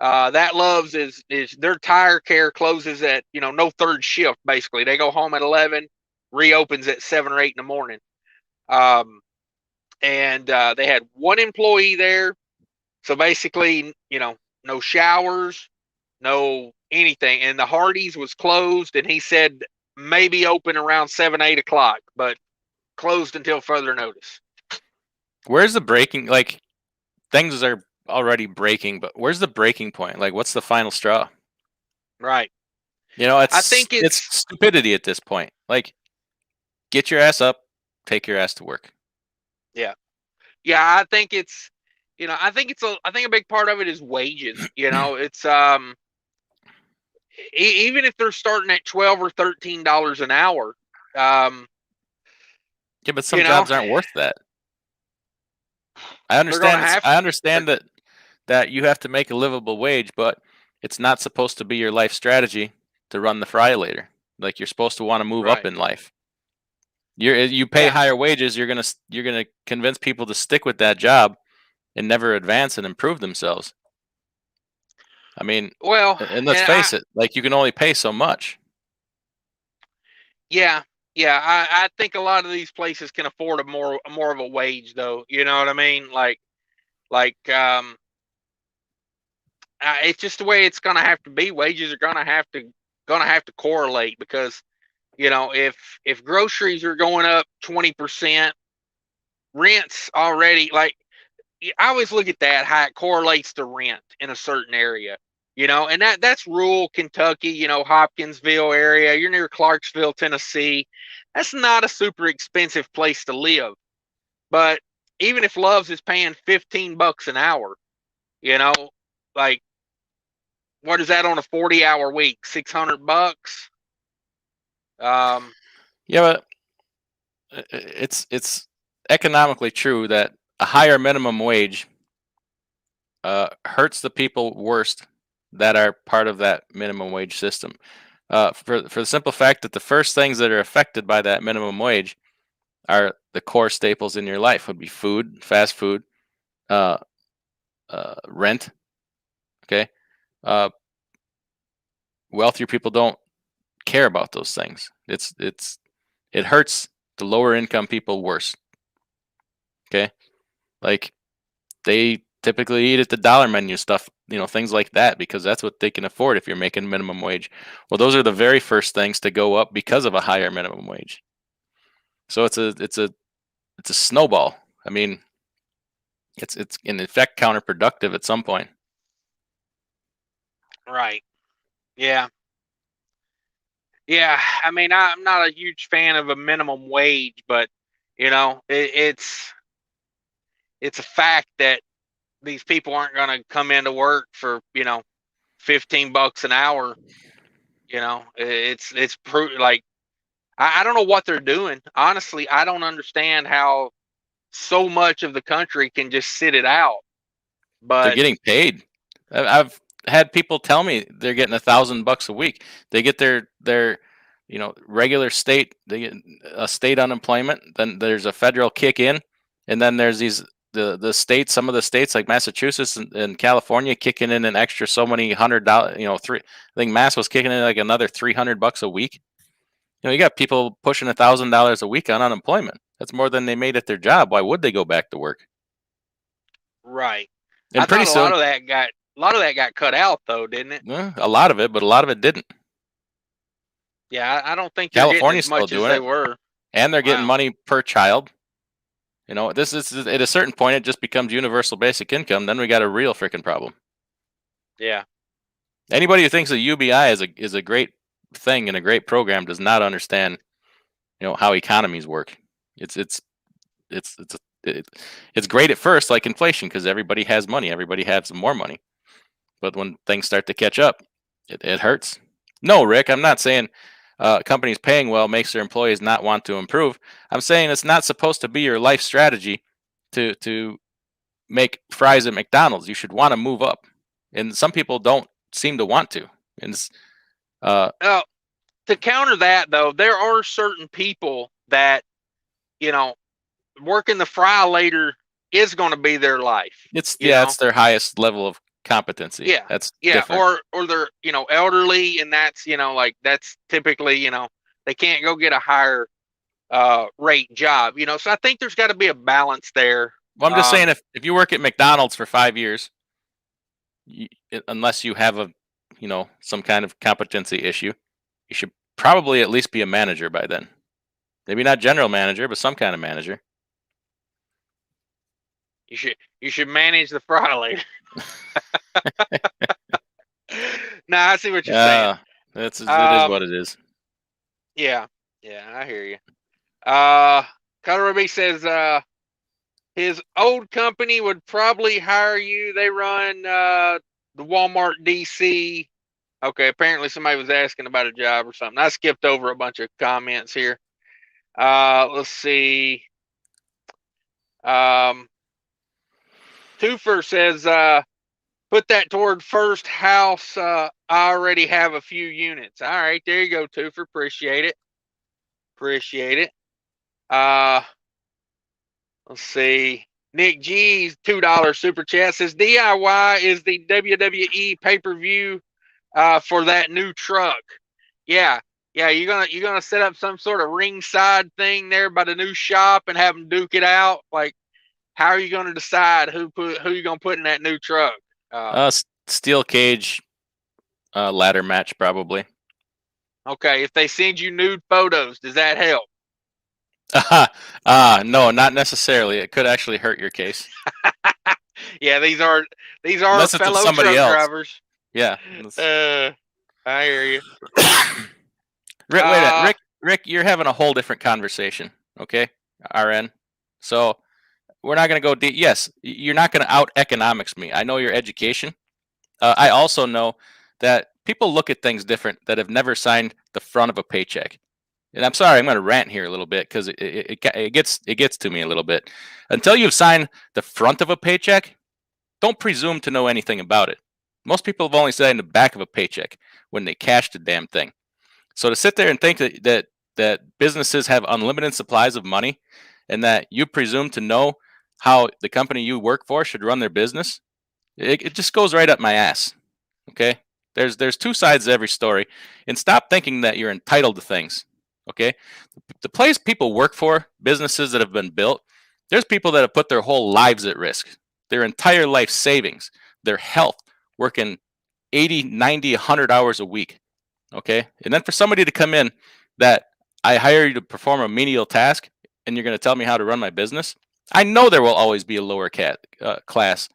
That Love's is their tire care closes at no third shift. Basically, they go home at 11, reopens at 7 or 8 in the morning. And they had one employee there. So basically, no showers, no anything. And the Hardee's was closed, and he said maybe open around 7, 8 o'clock, but closed until further notice. Where's the breaking? Like, things are already breaking, but where's the breaking point? Like, what's the final straw? Right. I think it's stupidity at this point. Like, get your ass up, take your ass to work. Yeah. I think it's, I think a big part of it is wages. It's even if they're starting at $12 or $13 an hour. Yeah, but some jobs aren't worth that. I understand that you have to make a livable wage, but it's not supposed to be your life strategy to run the fry later. Like, you're supposed to want to move up in life. You pay higher wages, you're gonna convince people to stick with that job and never advance and improve themselves. I mean, well, and let's face it, like, you can only pay so much. Yeah, I think a lot of these places can afford more of a wage, though. You know what I mean? It's just the way it's gonna have to be. Wages are gonna have to correlate, because if groceries are going up 20%, rent's already, like, I always look at that, how it correlates to rent in a certain area. And that's rural Kentucky, Hopkinsville area. You're near Clarksville, Tennessee. That's not a super expensive place to live. But even if Love's is paying $15 an hour, like, what is that on a 40-hour week? $600. Yeah, but it's economically true that a higher minimum wage hurts the people worst that are part of that minimum wage system. For the simple fact that the first things that are affected by that minimum wage are the core staples in your life. Would be food, fast food, rent. Okay, wealthier people don't care about those things. It hurts the lower income people worse. Okay, like, they typically eat at the dollar menu stuff, things like that, because that's what they can afford if you're making minimum wage. Well, those are the very first things to go up because of a higher minimum wage. So it's a snowball. I mean, it's in effect counterproductive at some point. Right. Yeah. I mean, I'm not a huge fan of a minimum wage, but it's a fact that these people aren't going to come into work for $15 an hour. It's like, I don't know what they're doing. Honestly, I don't understand how so much of the country can just sit it out. But they're getting paid. I've had people tell me they're getting $1,000 a week. They get their regular state, they get a state unemployment, then there's a federal kick in, and then there's the states, some of the states like Massachusetts and California kicking in an extra so many $100. I think Mass was kicking in like another $300 a week. You got people pushing $1,000 a week on unemployment. That's more than they made at their job. Why would they go back to work? Right. And pretty soon, a lot of that got cut out, though, didn't it? A lot of it, but a lot of it didn't. Yeah, I don't think California's still doing as they were. And they're getting money per child. This is at a certain point, it just becomes universal basic income. Then we got a real freaking problem. Yeah. Anybody who thinks that UBI is a great thing and a great program does not understand, how economies work. It's great at first, like inflation, because everybody has money, everybody has more money. But when things start to catch up, it hurts. No, Rick, I'm not saying companies paying well makes their employees not want to improve. I'm saying it's not supposed to be your life strategy to make fries at McDonald's. You should want to move up, and some people don't seem to want to. And to counter that, though, there are certain people that working the fry later is going to be their life. It's their highest level of competency. Yeah, that's different. Or they're elderly, and that's that's typically they can't go get a higher rate job. So I think there's got to be a balance there. Well, I'm just saying, if you work at McDonald's for 5 years, unless you have a some kind of competency issue, you should probably at least be a manager by then. Maybe not general manager, but some kind of manager. You should manage the throttle later. Nah, I see what you're saying. It is what it is. Yeah, I hear you. Colorado B says his old company would probably hire you. They run the Walmart DC. Okay, apparently somebody was asking about a job or something. I skipped over a bunch of comments here. Let's see. Twofer says, put that toward first house. I already have a few units. All right, there you go, Twofer. Appreciate it. Let's see. Nick G's $2 super chat says DIY is the WWE pay-per-view for that new truck. Yeah, you're gonna set up some sort of ringside thing there by the new shop and have them duke it out. Like, how are you gonna decide who you gonna put in that new truck? Steel cage ladder match probably. Okay, if they send you nude photos, does that help? No, not necessarily. It could actually hurt your case. Yeah, these are Unless fellow truck drivers. Yeah. I hear you. Rick, you're having a whole different conversation. Okay, RN. So we're not going to go deep. Yes, you're not going to out economics me. I know your education. I also know that people look at things different that have never signed the front of a paycheck. And I'm sorry, I'm going to rant here a little bit because it gets to me a little bit. Until you've signed the front of a paycheck, don't presume to know anything about it. Most people have only signed the back of a paycheck when they cash the damn thing. So to sit there and think that businesses have unlimited supplies of money and that you presume to know how the company you work for should run their business, it just goes right up my ass. Okay? There's two sides to every story. And stop thinking that you're entitled to things. Okay? The place people work for, businesses that have been built, there's people that have put their whole lives at risk, their entire life savings, their health, working 80, 90, 100 hours a week. Okay? And then for somebody to come in that I hire you to perform a menial task and you're going to tell me how to run my business, I know there will always be a lower class.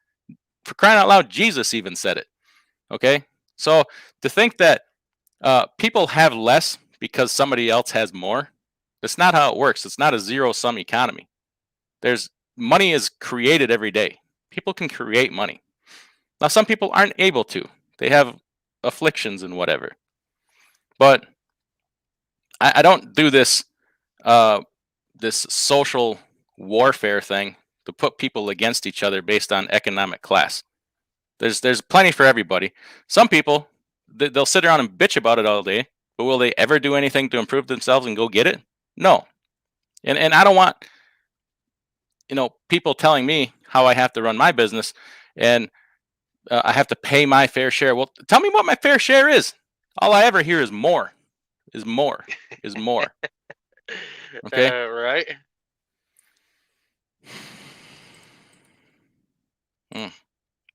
For crying out loud, Jesus even said it. Okay? So to think that people have less because somebody else has more, that's not how it works. It's not a zero-sum economy. Money is created every day. People can create money. Now, some people aren't able to. They have afflictions and whatever. But I don't do this social warfare thing to put people against each other based on economic class. There's plenty for everybody. Some people, they'll sit around and bitch about it all day, but will they ever do anything to improve themselves and go get it? No. And I don't want people telling me how I have to run my business and I have to pay my fair share. Well, tell me what my fair share is. All I ever hear is more. Is more. Okay. Right.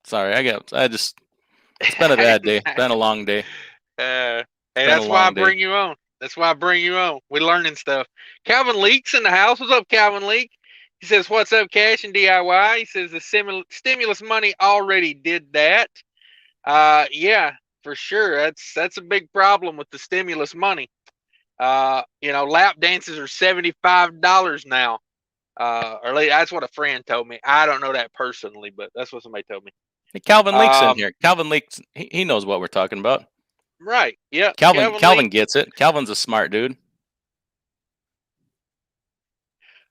Sorry, it's been a bad day. It's been a long day. Hey, that's why I bring you on. We're learning stuff. Calvin Leak's in the house. What's up, Calvin Leak? He says, what's up, Cash and DIY? He says the stimulus money already did that. Yeah, for sure. That's a big problem with the stimulus money. Lap dances are $75 now. Or that's what a friend told me. I don't know that personally, but that's what somebody told me. Hey, Calvin Leak's in here. Calvin Leak's, he knows what we're talking about. Right. Yeah. Calvin gets it. Calvin's a smart dude.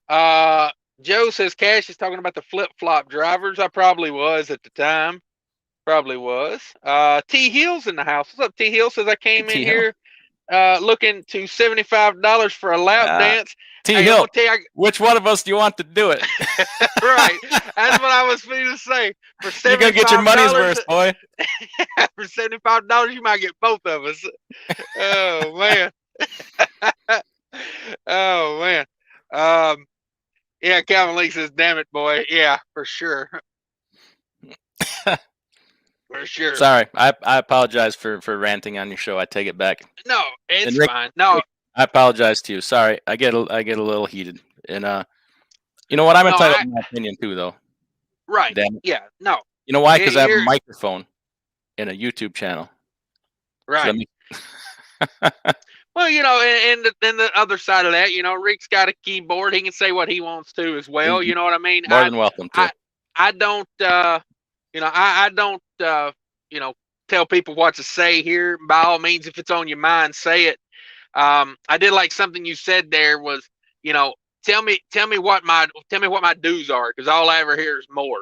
Joe says Cash is talking about the flip-flop drivers. I probably was at the time. Probably was. T Hill's in the house. What's up, T Hill? Says I came in here looking to $75 for a lap dance. T Hill, which one of us do you want to do it? Right. That's what I was going to say. For $75, you're going to get your money's worth, boy. For $75, you might get both of us. Oh, man. Oh, man. Yeah, Calvin Lee says, damn it, boy. Yeah, for sure. For sure. Sorry, I apologize for ranting on your show. I take it back. No, it's fine. No, I apologize to you. Sorry, I get a little heated, and you know what? I'm entitled to my opinion too, though. Right. Damn it. Yeah. No. You know why? Because I have a microphone and a YouTube channel. Right. So well, and then the other side of that, Rick's got a keyboard. He can say what he wants to as well. You know what I mean? More than welcome to. I don't, I don't, tell people what to say here. By all means, if it's on your mind, say it. I did like something you said there was, tell me what my dues are, because all I ever hear is more.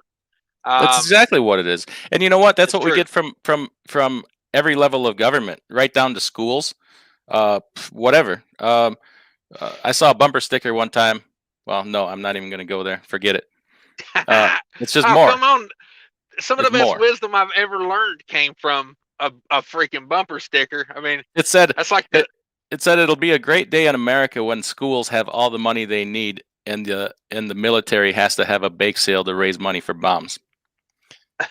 That's exactly what it is. And you know what? That's what we get from every level of government, right down to schools, whatever. I saw a bumper sticker one time. Well, no, I'm not even going to go there. Forget it. It's just more. Come on. Some of the best wisdom I've ever learned came from a freaking bumper sticker. I mean, it said that's like it said it'll be a great day in America when schools have all the money they need, and the military has to have a bake sale to raise money for bombs.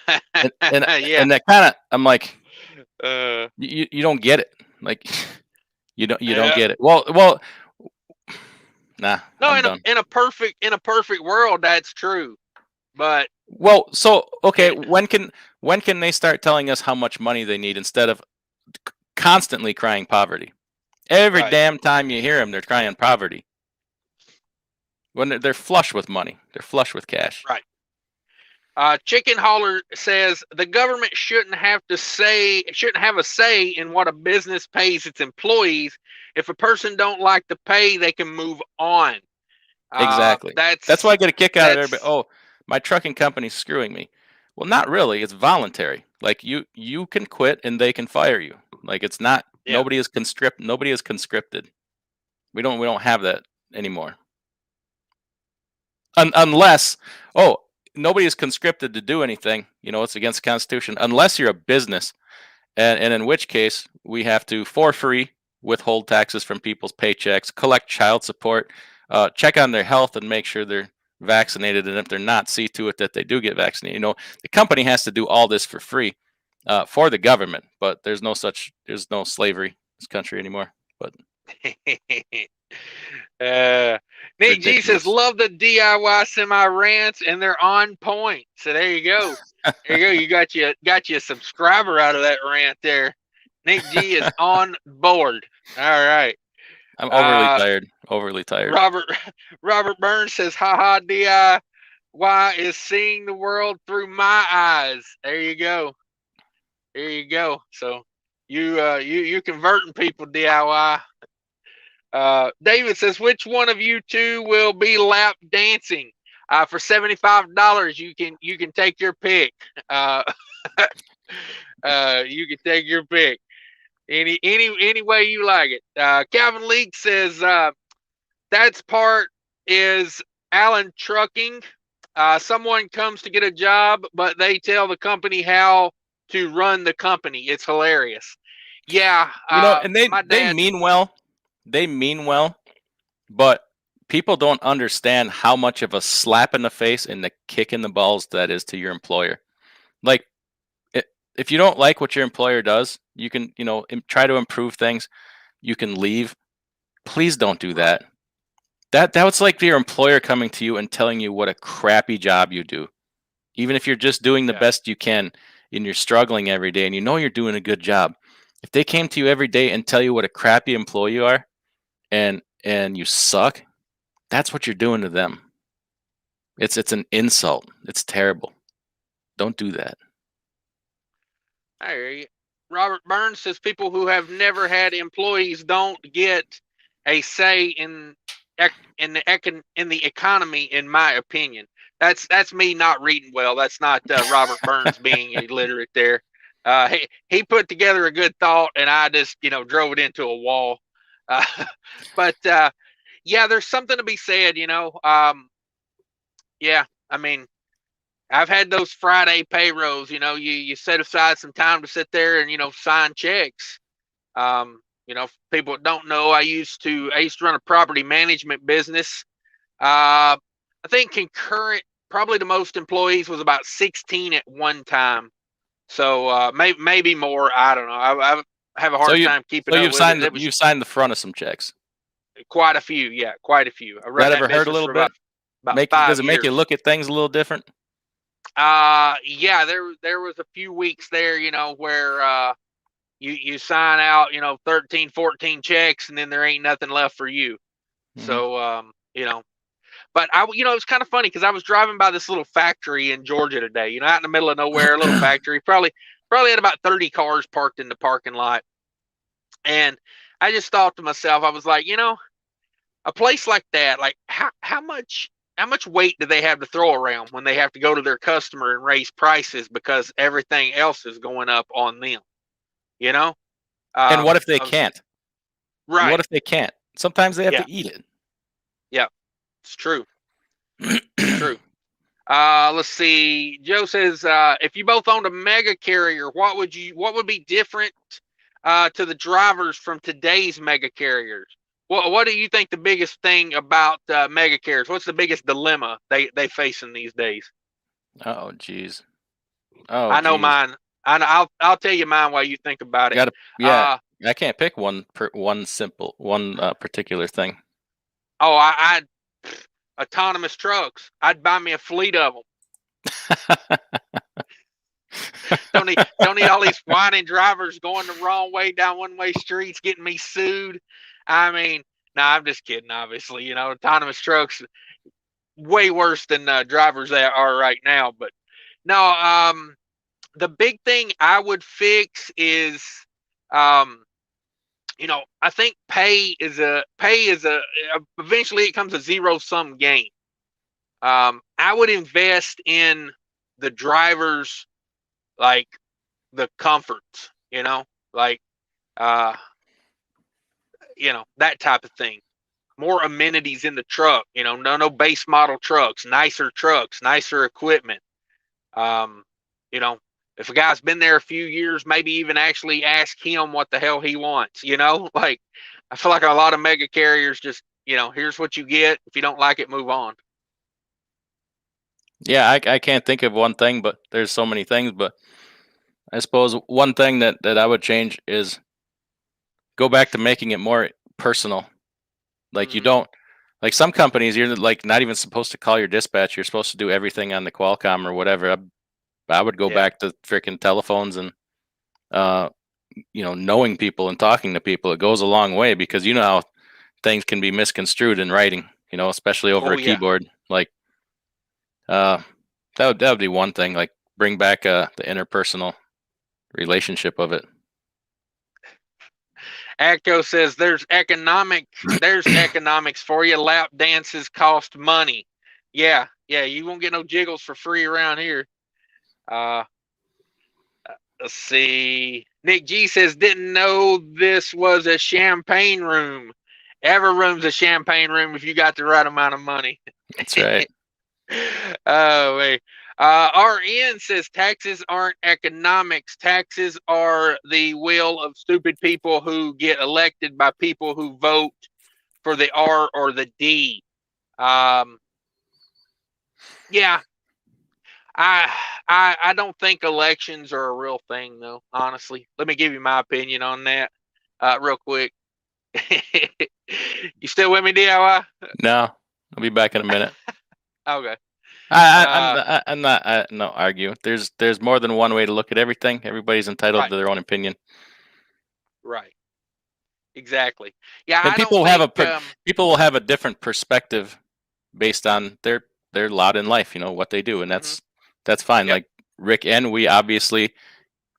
and that kind of, I'm like, you don't get it. Like, you don't get it. Well, nah. No, in a perfect world, that's true. But so okay, when can they start telling us how much money they need instead of constantly crying poverty? Every damn time you hear them, they're crying poverty. When they're flush with money, they're flush with cash. Right. Chicken Hauler says the government shouldn't have a say in what a business pays its employees. If a person don't like the pay, they can move on. Exactly. That's why I get a kick out of everybody. Oh, my trucking company's screwing me. Well, not really. It's voluntary. Like you can quit and they can fire you. Like, it's not. Yeah. Nobody is conscripted. We don't have that anymore. Unless nobody is conscripted to do anything. It's against the Constitution unless you're a business, and in which case we have to, for free, withhold taxes from people's paychecks, collect child support, check on their health and make sure they're vaccinated, and if they're not, see to it that they do get vaccinated. The company has to do all this for free for the government, but there's no slavery in this country anymore. But Nick G says, love the DIYSemi rants, and they're on point. So there you go. There you go. You got you a subscriber out of that rant there. Nick G is on board. All right. I'm overly tired. Robert Burns says, haha, DIY is seeing the world through my eyes. There you go. So you converting people, DIY. David says, which one of you two will be lap dancing? For $75, you can take your pick. You can take your pick. Any way you like it. Calvin Leake says, that's part is Allen Trucking. Someone comes to get a job, but they tell the company how to run the company. It's hilarious. Yeah. And they mean well. They mean well, but people don't understand how much of a slap in the face and the kick in the balls that is to your employer. Like, if you don't like what your employer does, you can, try to improve things. You can leave. Please don't do that. That was like your employer coming to you and telling you what a crappy job you do. Even if you're just doing the best you can and you're struggling every day and you're doing a good job. If they came to you every day and tell you what a crappy employee you are and you suck, that's what you're doing to them. It's an insult. It's terrible. Don't do that. I hear you. Robert Burns says people who have never had employees don't get a say in the economy, in my opinion. That's me not reading well. That's not Robert Burns being illiterate there. He put together a good thought, and I just drove it into a wall. But there's something to be said. I memean, I've had those Friday payrolls. You set aside some time to sit there and sign checks. People that don't know, I used to run a property management business. I think concurrent, probably the most employees was about 16 at one time. So maybe more. I don't know. I have a hard time keeping up with it. You've signed the front of some checks. Quite a few, yeah, quite a few. That ever hurt a little bit? Does it make you look at things a little different? Yeah, there was a few weeks there, where you sign out, 13, 14 checks, and then there ain't nothing left for you. Mm-hmm. So but it's kind of funny because I was driving by this little factory in Georgia today, out in the middle of nowhere, a little factory, probably had about 30 cars parked in the parking lot. And I just thought to myself, I was like, a place like that, like how much weight do they have to throw around when they have to go to their customer and raise prices because everything else is going up on them, And what if they can't? Right. And what if they can't? Sometimes they have to eat it. Yeah, it's true. It's true. Let's see. Joe says, if you both owned a mega carrier, what would be different to the drivers from today's mega carriers? What do you think the biggest thing about mega carriers? What's the biggest dilemma they facing these days? Oh, geez. I know mine. I'll tell you mine while you think about it. I can't pick one particular thing. Oh, I autonomous trucks. I'd buy me a fleet of them. Don't need all these whining drivers going the wrong way down one-way streets getting me sued. I mean, no, I'm just kidding. Obviously, autonomous trucks way worse than drivers that are right now. But no, the big thing I would fix is, I think pay is eventually it comes a zero-sum game. I would invest in the drivers, like the comforts, like that type of thing. More amenities in the truck, no base model trucks, nicer equipment. If a guy's been there a few years, maybe even actually ask him what the hell he wants, like I feel like a lot of mega carriers just, here's what you get. If you don't like it, move on. Yeah, I can't think of one thing, but there's so many things. But I suppose one thing that I would change is go back to making it more personal. Like you don't, like some companies, you're like not even supposed to call your dispatch. You're supposed to do everything on the Qualcomm or whatever. I would go back to freaking telephones and, knowing people and talking to people. It goes a long way because you know how things can be misconstrued in writing, especially over a keyboard. Like, that would be one thing. Like, bring back the interpersonal relationship of it. Acto says there's economics for you. Lap dances cost money. Yeah, you won't get no jiggles for free around here. Let's see. Nick G says, didn't know this was a champagne room. Every room's a champagne room if you got the right amount of money. That's right. Oh, wait. RN says taxes aren't economics. Taxes are the will of stupid people who get elected by people who vote for the R or the D. Yeah. I don't think elections are a real thing, though, honestly. Let me give you my opinion on that real quick. You still with me, DIY? No, I'll be back in a minute. Okay. I'm not argue. There's more than one way to look at everything. Everybody's entitled to their own opinion. Right. Exactly. Yeah. And people will have a different perspective based on their lot in life, what they do, and that's fine. Yep. Like Rick and we obviously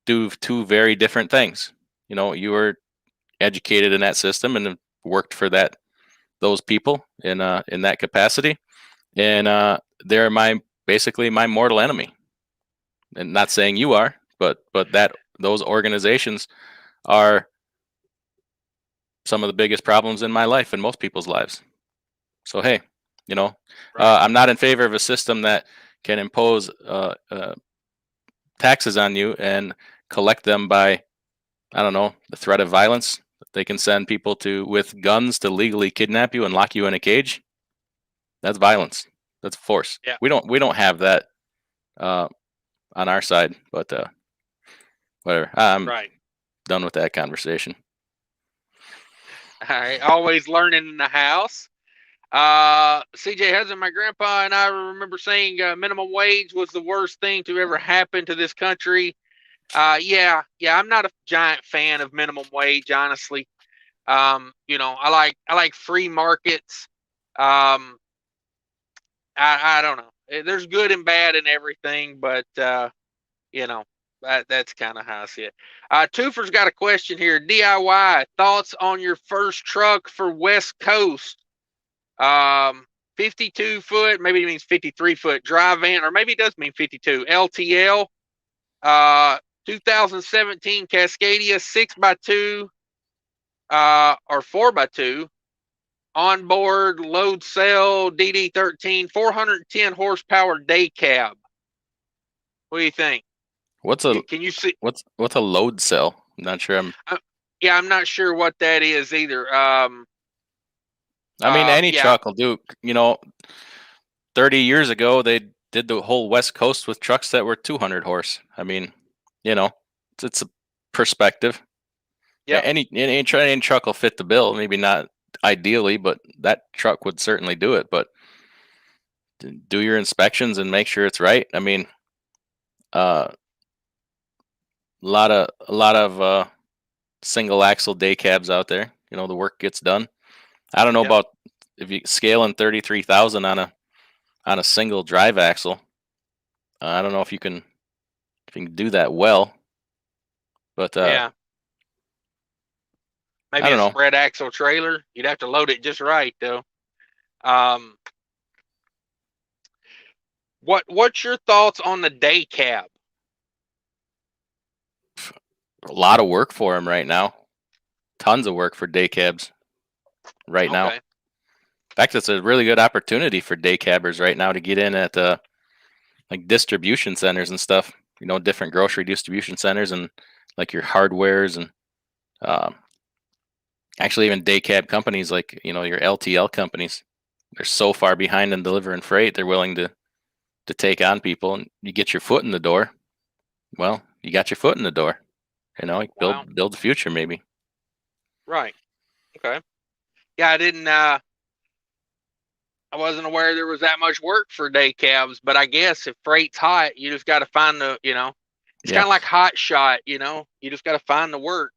do two very different things. You were educated in that system and worked for those people in that capacity, and they're basically my mortal enemy. And not saying you are, but those organizations are some of the biggest problems in my life and most people's lives. So hey, I'm not in favor of a system that can impose taxes on you and collect them by, I don't know, the threat of violence. They can send people with guns to legally kidnap you and lock you in a cage. That's violence. That's force. Yeah. We don't have that on our side, but whatever. I'm done with that conversation. All right. Always learning in the house. CJ Hudson, my grandpa and I remember saying minimum wage was the worst thing to ever happen to this country. Yeah, I'm not a giant fan of minimum wage, honestly. You know, I like free markets. I don't know. There's good and bad in everything, but you know, that's kind of how I see it. Twofer's got a question here. DIY thoughts on your first truck for West Coast. 52 foot, maybe it means 53 foot dry van, or maybe it does mean 52. LTL, 2017 Cascadia 6x2, or 4x2, onboard load cell DD13, 410 horsepower day cab. What do you think? Can you see what's a load cell? I'm not sure. I'm not sure what that is either. I mean, any truck will do. You know, 30 years ago, they did the whole West Coast with trucks that were 200 horse. I mean, you know, it's a perspective. Yeah, any truck will fit the bill. Maybe not ideally, but that truck would certainly do it. But do your inspections and make sure it's right. I mean, a lot of single axle day cabs out there. You know, the work gets done. I don't know about if you scaling 33,000 on a single drive axle. I don't know if you can do that well. But maybe a spread axle trailer. You'd have to load it just right, though. What's your thoughts on the day cab? A lot of work for them right now. Tons of work for day cabs right now. In fact, it's a really good opportunity for day cabbers right now to get in at like distribution centers and stuff. You know, different grocery distribution centers and like your hardwares and actually even day cab companies like, you know, your LTL companies. They're so far behind in delivering freight, they're willing to take on people, and you get your foot in the door. Well, you got your foot in the door. You know, build the future maybe. Right. Okay. Yeah, I wasn't aware there was that much work for day cabs, but I guess if freight's hot, you just got to find it's kind of like hot shot, you know, you just got to find the work.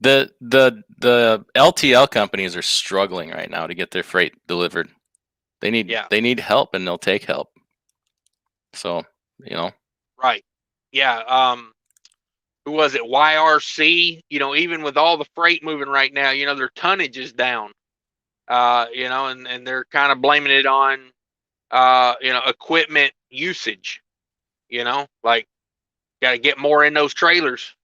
The LTL companies are struggling right now to get their freight delivered. They need help, and they'll take help. So, you know. Right. Yeah. Who was it? YRC, you know, even with all the freight moving right now, you know, their tonnage is down. You know, and they're kind of blaming it on, you know, equipment usage, you know, like got to get more in those trailers,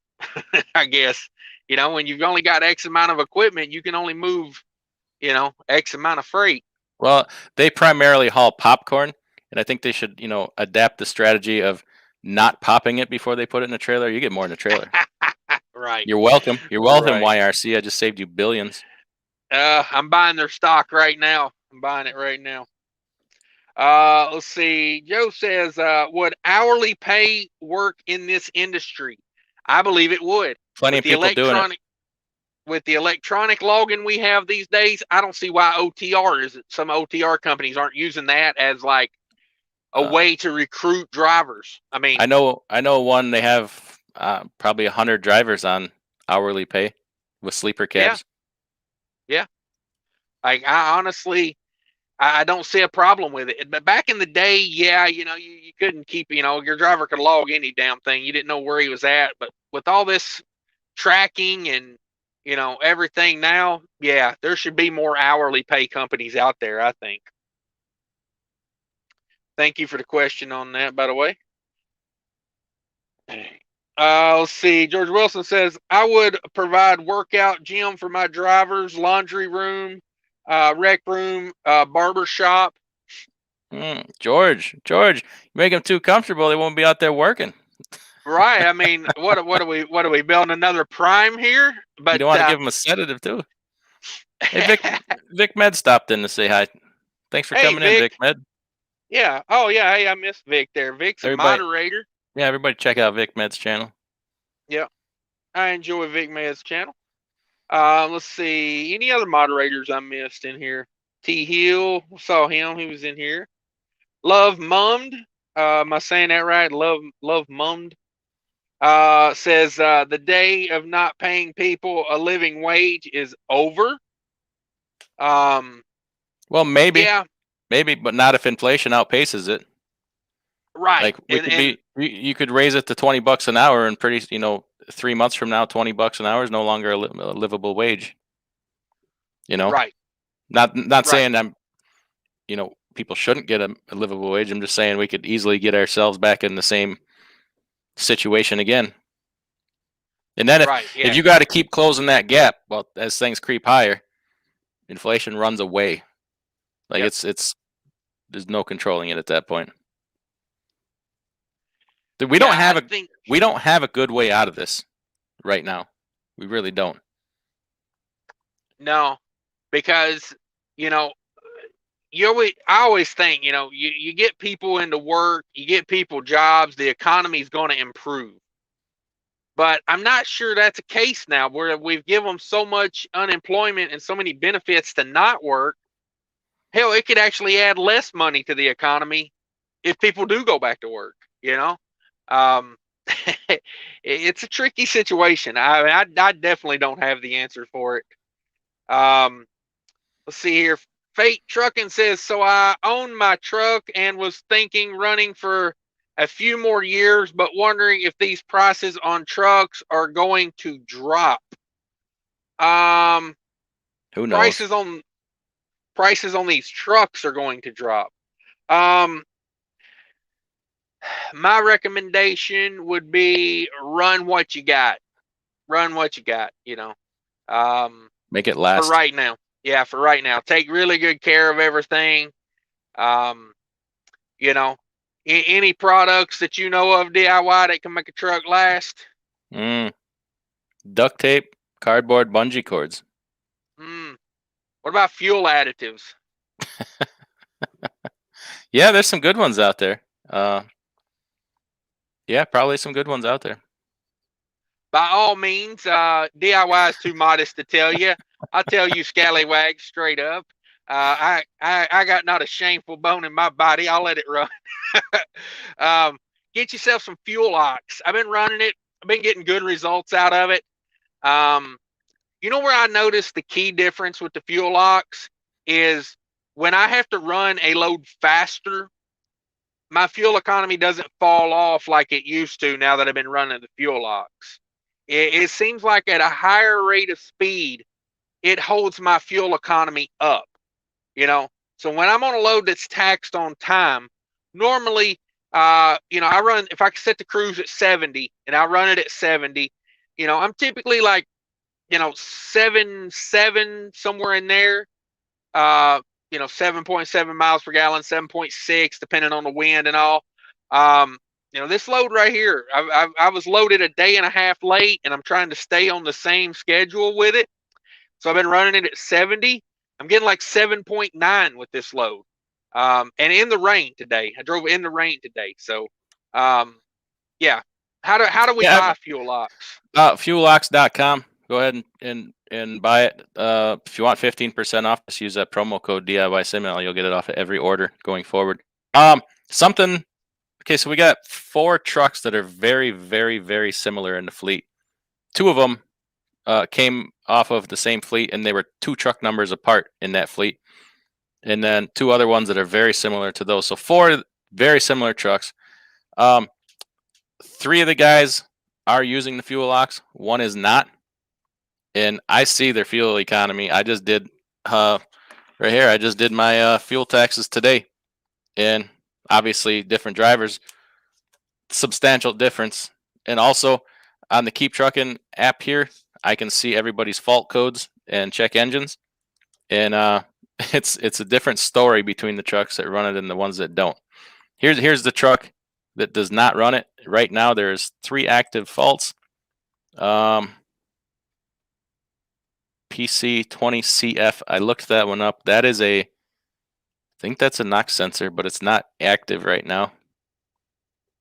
I guess, you know, when you've only got X amount of equipment, you can only move, you know, X amount of freight. Well, they primarily haul popcorn, and I think they should, you know, adapt the strategy of not popping it before they put it in a trailer. You get more in a trailer. Right. You're welcome. You're welcome, YRC. I just saved you billions. I'm buying their stock right now. I'm buying it right now. Let's see. Joe says, would hourly pay work in this industry? I believe it would. Plenty of people doing it. With the electronic logging we have these days, I don't see why OTR is. Some OTR companies aren't using that as like a way to recruit drivers. I mean, I know one. They have probably 100 drivers on hourly pay with sleeper cabs. Yeah. Like I honestly, I don't see a problem with it. But back in the day, yeah, you know, you couldn't keep, you know, your driver could log any damn thing. You didn't know where he was at. But with all this tracking and, you know, everything now, yeah, there should be more hourly pay companies out there, I think. Thank you for the question on that, by the way. Let's see. George Wilson says, I would provide workout gym for my drivers, laundry room, rec room, barber shop. George, you make them too comfortable, they won't be out there working. Right. I mean, what are we building another Prime here? But you don't want to give them a sedative too. Hey, Vic Med stopped in to say hi. Thanks for coming in, Vic Med. Yeah. Oh yeah. Hey, I missed Vic there. Vic's a moderator. Yeah, everybody check out Vic Med's channel. Yeah, I enjoy Vic Med's channel. Let's see. Any other moderators I missed in here? T. Hill, saw him. He was in here. Love Mummed. Am I saying that right? Love Mummed. Says the day of not paying people a living wage is over. Well, maybe, but not if inflation outpaces it. Right. Like you could raise it to $20 an hour, and 3 months from now, $20 an hour is no longer a livable wage. Right. Not saying people shouldn't get a livable wage. I'm just saying we could easily get ourselves back in the same situation again. And then if you got to keep closing that gap, well, as things creep higher, inflation runs away. Like it's there's no controlling it at that point. We don't have a good way out of this right now. We really don't. No, because I always think you get people into work, you get people jobs, the economy is going to improve. But I'm not sure that's the case now, where we've given them so much unemployment and so many benefits to not work. Hell, it could actually add less money to the economy if people do go back to work. It's a tricky situation. I definitely don't have the answer for it. Let's see here. Fate Trucking says, so I own my truck and was thinking running for a few more years, but wondering if these prices on trucks are going to drop. Who knows? Prices on these trucks are going to drop. My recommendation would be run what you got. Run what you got, Make it last. For right now. Yeah, for right now. Take really good care of everything. Any products that you know of DIY that can make a truck last? Duct tape, cardboard, bungee cords. What about fuel additives? Yeah, there's some good ones out there. Yeah, probably some good ones out there. By all means, DIY is too modest to tell you. I'll tell you, scallywags, straight up. I got not a shameful bone in my body. I'll let it run. Get yourself some fuel ox. I've been running it. I've been getting good results out of it. Where I noticed the key difference with the fuel ox is when I have to run a load faster, my fuel economy doesn't fall off like it used to now that I've been running the fuel ox. It seems like at a higher rate of speed, it holds my fuel economy up, So when I'm on a load that's taxed on time, normally, I run, if I set the cruise at 70 and I run it at 70, I'm typically like, 7.7, somewhere in there, 7.7 miles per gallon, 7.6, depending on the wind and all. This load right here, I was loaded a day and a half late, and I'm trying to stay on the same schedule with it. So I've been running it at 70. I'm getting like 7.9 with this load. And in the rain today. I drove in the rain today. So, yeah. How do we buy Fuel Ox? Fuelox.com. Go ahead and buy it. If you want 15% off, just use that promo code DIYSemi. You'll get it off of every order going forward. Okay, so we got 4 trucks that are very, very, very similar in the fleet. 2 of them came off of the same fleet, and they were 2 truck numbers apart in that fleet. And then 2 other ones that are very similar to those. So 4 very similar trucks. 3 of the guys are using the Fuel Ox. 1 is not. And I see their fuel economy. I just did right here. I just did my fuel taxes today, and obviously different drivers, substantial difference. And also on the Keep Trucking app here, I can see everybody's fault codes and check engines, and it's a different story between the trucks that run it and the ones that don't. Here's the truck that does not run it right now. There's 3 active faults. PC20CF. I looked that one up. That is I think that's a NOx sensor, but it's not active right now.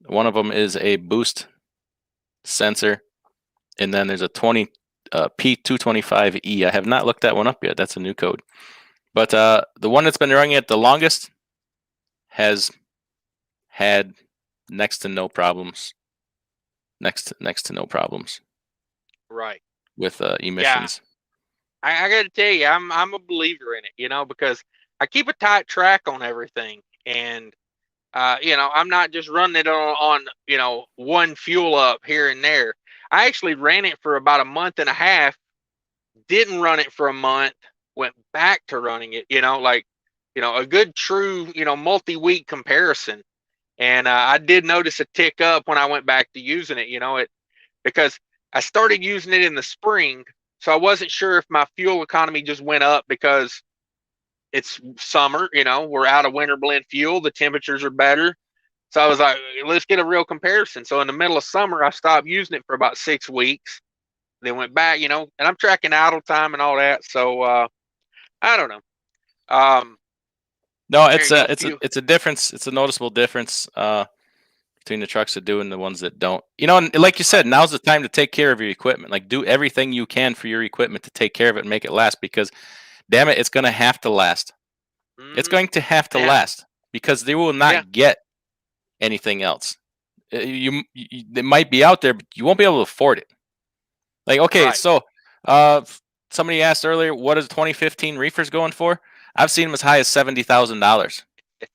One of them is a boost sensor, and then there's a P225E. I have not looked that one up yet. That's a new code. But the one that's been running it the longest has had next to no problems. Next to no problems. Right. With emissions. Yeah. I got to tell you, I'm a believer in it, because I keep a tight track on everything, and I'm not just running it on one fuel up here and there. I actually ran it for about a month and a half, didn't run it for a month, went back to running it, a good true, multi-week comparison. And I did notice a tick up when I went back to using it, because I started using it in the spring. So I wasn't sure if my fuel economy just went up because it's summer, we're out of winter blend fuel. The temperatures are better. So I was like, let's get a real comparison. So in the middle of summer, I stopped using it for about 6 weeks. Then went back, and I'm tracking idle time and all that. So I don't know. No, it's a difference. It's a noticeable difference between the trucks that do and the ones that don't. And like you said, now's the time to take care of your equipment. Like, do everything you can for your equipment to take care of it and make it last, because damn it, it's going to have to last. It's going to have to last, because they will not get anything else. It might be out there, but you won't be able to afford it. Like, okay, so somebody asked earlier, what is 2015 Reefers going for? I've seen them as high as $70,000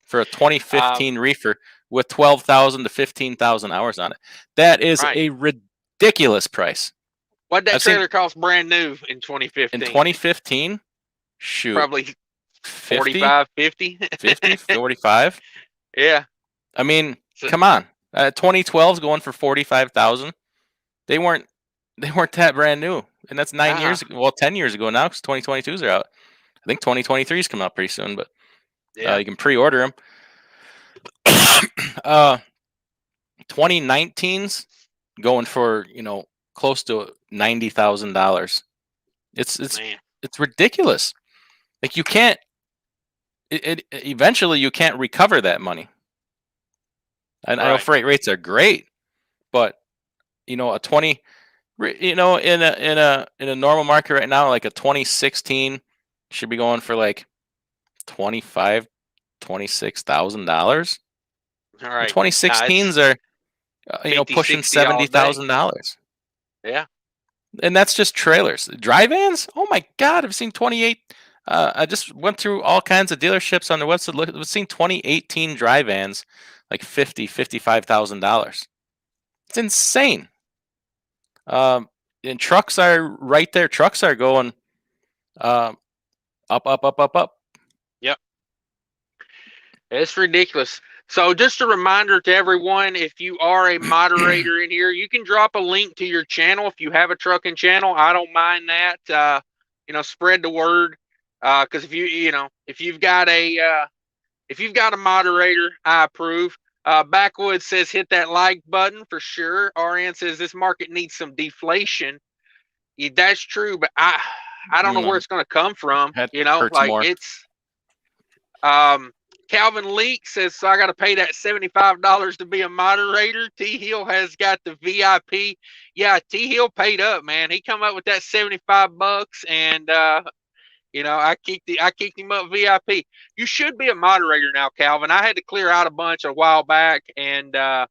for a 2015 Reefer with 12,000 to 15,000 hours on it. That is a ridiculous price. What that trailer cost brand new in 2015? In 2015, shoot, probably 45, 50, 50, 45. Yeah. I mean, come on. 2012's going for 45,000. They weren't that brand new, and that's 9 years ago. Well, 10 years ago now, because 2022s are out. I think 2023's coming out pretty soon, but you can pre-order them. 2019's going for close to $90,000. It's ridiculous. Like, you can't. Eventually you can't recover that money. And I know freight rates are great, but a 20. In a normal market right now, like a 2016 should be going for like $26,000. All right. 2016s are pushing $70,000. Yeah. And that's just trailers. Dry vans? Oh my God, I've seen 28. I just went through all kinds of dealerships on their website. I've seen 2018 dry vans like $55,000. It's insane. And trucks are right there. Trucks are going up. Yep. It's ridiculous. So just a reminder to everyone, if you are a moderator in here, you can drop a link to your channel if you have a trucking channel. I don't mind that. Spread the word. Because if you've got a moderator, I approve. Backwoods says hit that like button for sure. RN says this market needs some deflation. That's true, but I don't know where it's going to come from. It's Calvin Leak says, so I got to pay that $75 to be a moderator. T Hill has got the VIP. Yeah, T Hill paid up, man. He come up with that $75, and I kicked him up VIP. You should be a moderator now, Calvin. I had to clear out a bunch a while back, and I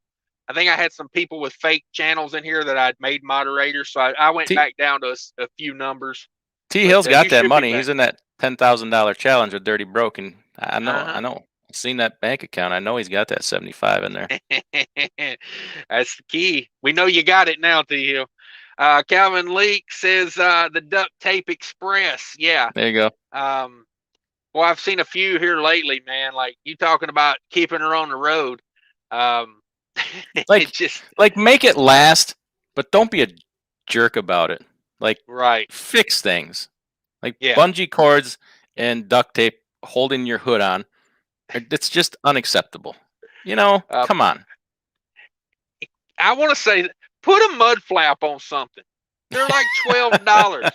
think I had some people with fake channels in here that I'd made moderators, so I went back down to a few numbers. T Hill's got that money. He's in that $10,000 challenge with Dirty Broke, and I know. I've seen that bank account. I know he's got that 75 in there. That's the key. We know you got it now, T Hill. Calvin Leak says the Duct Tape Express. Yeah. There you go. Well, I've seen a few here lately, man. Like, you talking about keeping her on the road. Like make it last, but don't be a jerk about it. Like, fix things. Like bungee cords and duct tape holding your hood on. It's just unacceptable. Come on. I want to say, put a mud flap on something. They're like $12.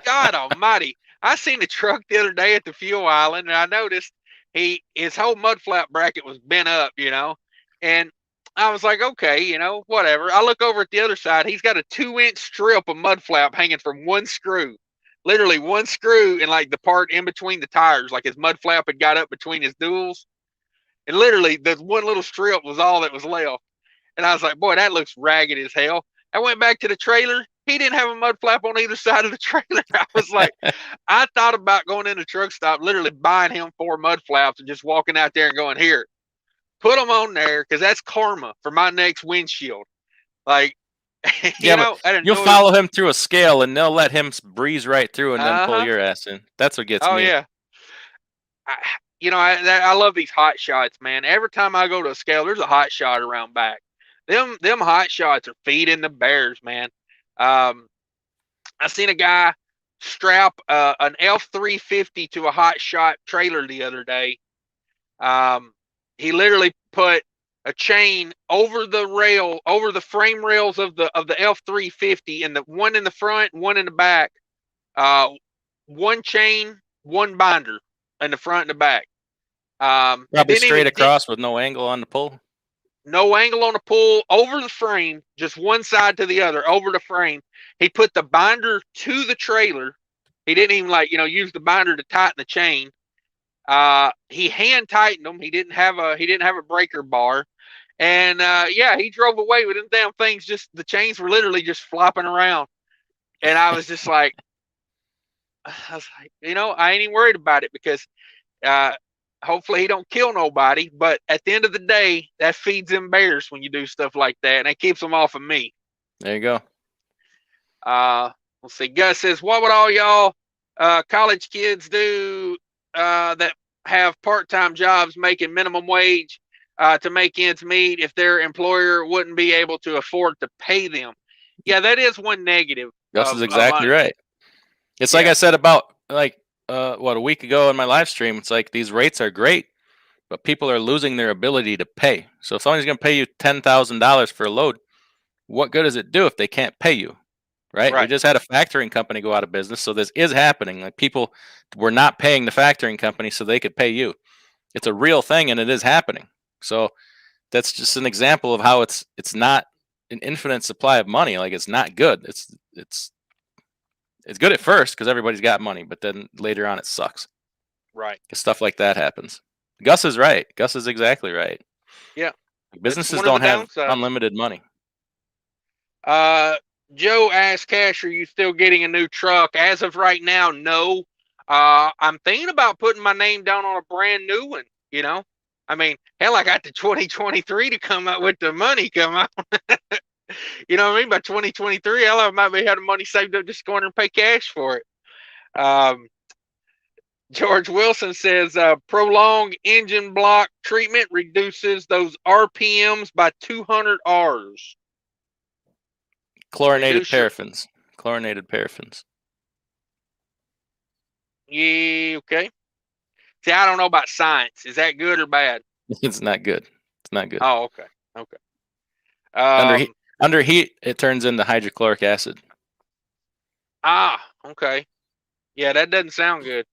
God almighty. I seen a truck the other day at the fuel island, and I noticed his whole mud flap bracket was bent up, and I was like, okay, whatever. I look over at the other side. He's got a 2-inch strip of mud flap hanging from one screw. literally one screw and like the part in between the tires, like his mud flap had got up between his duals. And literally the one little strip was all that was left. And I was like, boy, that looks ragged as hell. I went back to the trailer. He didn't have a mud flap on either side of the trailer. I was like, I thought about going in the truck stop, literally buying him 4 mud flaps and just walking out there and going, here, put them on there, because that's karma for my next windshield. Like, you'll follow him through a scale and they'll let him breeze right through and then pull your ass in. That's what gets me. Oh, yeah. I love these hot shots, man. Every time I go to a scale, there's a hot shot around back. Them hot shots are feeding the bears, man. I seen a guy strap an F350 to a hot shot trailer the other day. He literally put a chain over the frame rails of the F350, and the one in the front, one in the back. One chain, one binder in the front and the back. Probably straight across with no angle on the pull. No angle on the pull, over the frame, just one side to the other, over the frame. He put the binder to the trailer. He didn't even use the binder to tighten the chain. He hand tightened them. He didn't have a breaker bar. And he drove away with them damn things. Just the chains were literally just flopping around. And I was just like, I ain't even worried about it, because hopefully he don't kill nobody. But at the end of the day, that feeds them bears when you do stuff like that, and it keeps them off of me. There you go. Let's see. Gus says, what would all y'all college kids do that have part-time jobs making minimum wage to make ends meet if their employer wouldn't be able to afford to pay them? Yeah, that is one negative. Gus is exactly right. It's like I said about a week ago in my live stream. It's like these rates are great, but people are losing their ability to pay. So if somebody's going to pay you $10,000 for a load, what good does it do if they can't pay you? Right? We just had a factoring company go out of business, so this is happening. Like, people were not paying the factoring company so they could pay you. It's a real thing, and it is happening. So that's just an example of how it's not an infinite supply of money. Like, it's not good. It's good at first because everybody's got money, but then later on it sucks. Right. Because stuff like that happens. Gus is right. Gus is exactly right. Yeah. Businesses don't have unlimited money. Joe asked Cash, are you still getting a new truck? As of right now, no. I'm thinking about putting my name down on a brand new one, I mean, hell, I got the 2023 to come out with the money come out. You know what I mean? By 2023, hell, I might be having money saved up just going and pay cash for it. George Wilson says, prolonged engine block treatment reduces those RPMs by 200 Rs. Chlorinated paraffins. Chlorinated paraffins. Yeah, okay. See, I don't know about science. Is that good or bad? It's not good. It's not good. Oh, okay. Okay. Under heat, it turns into hydrochloric acid. Ah, okay. Yeah, that doesn't sound good.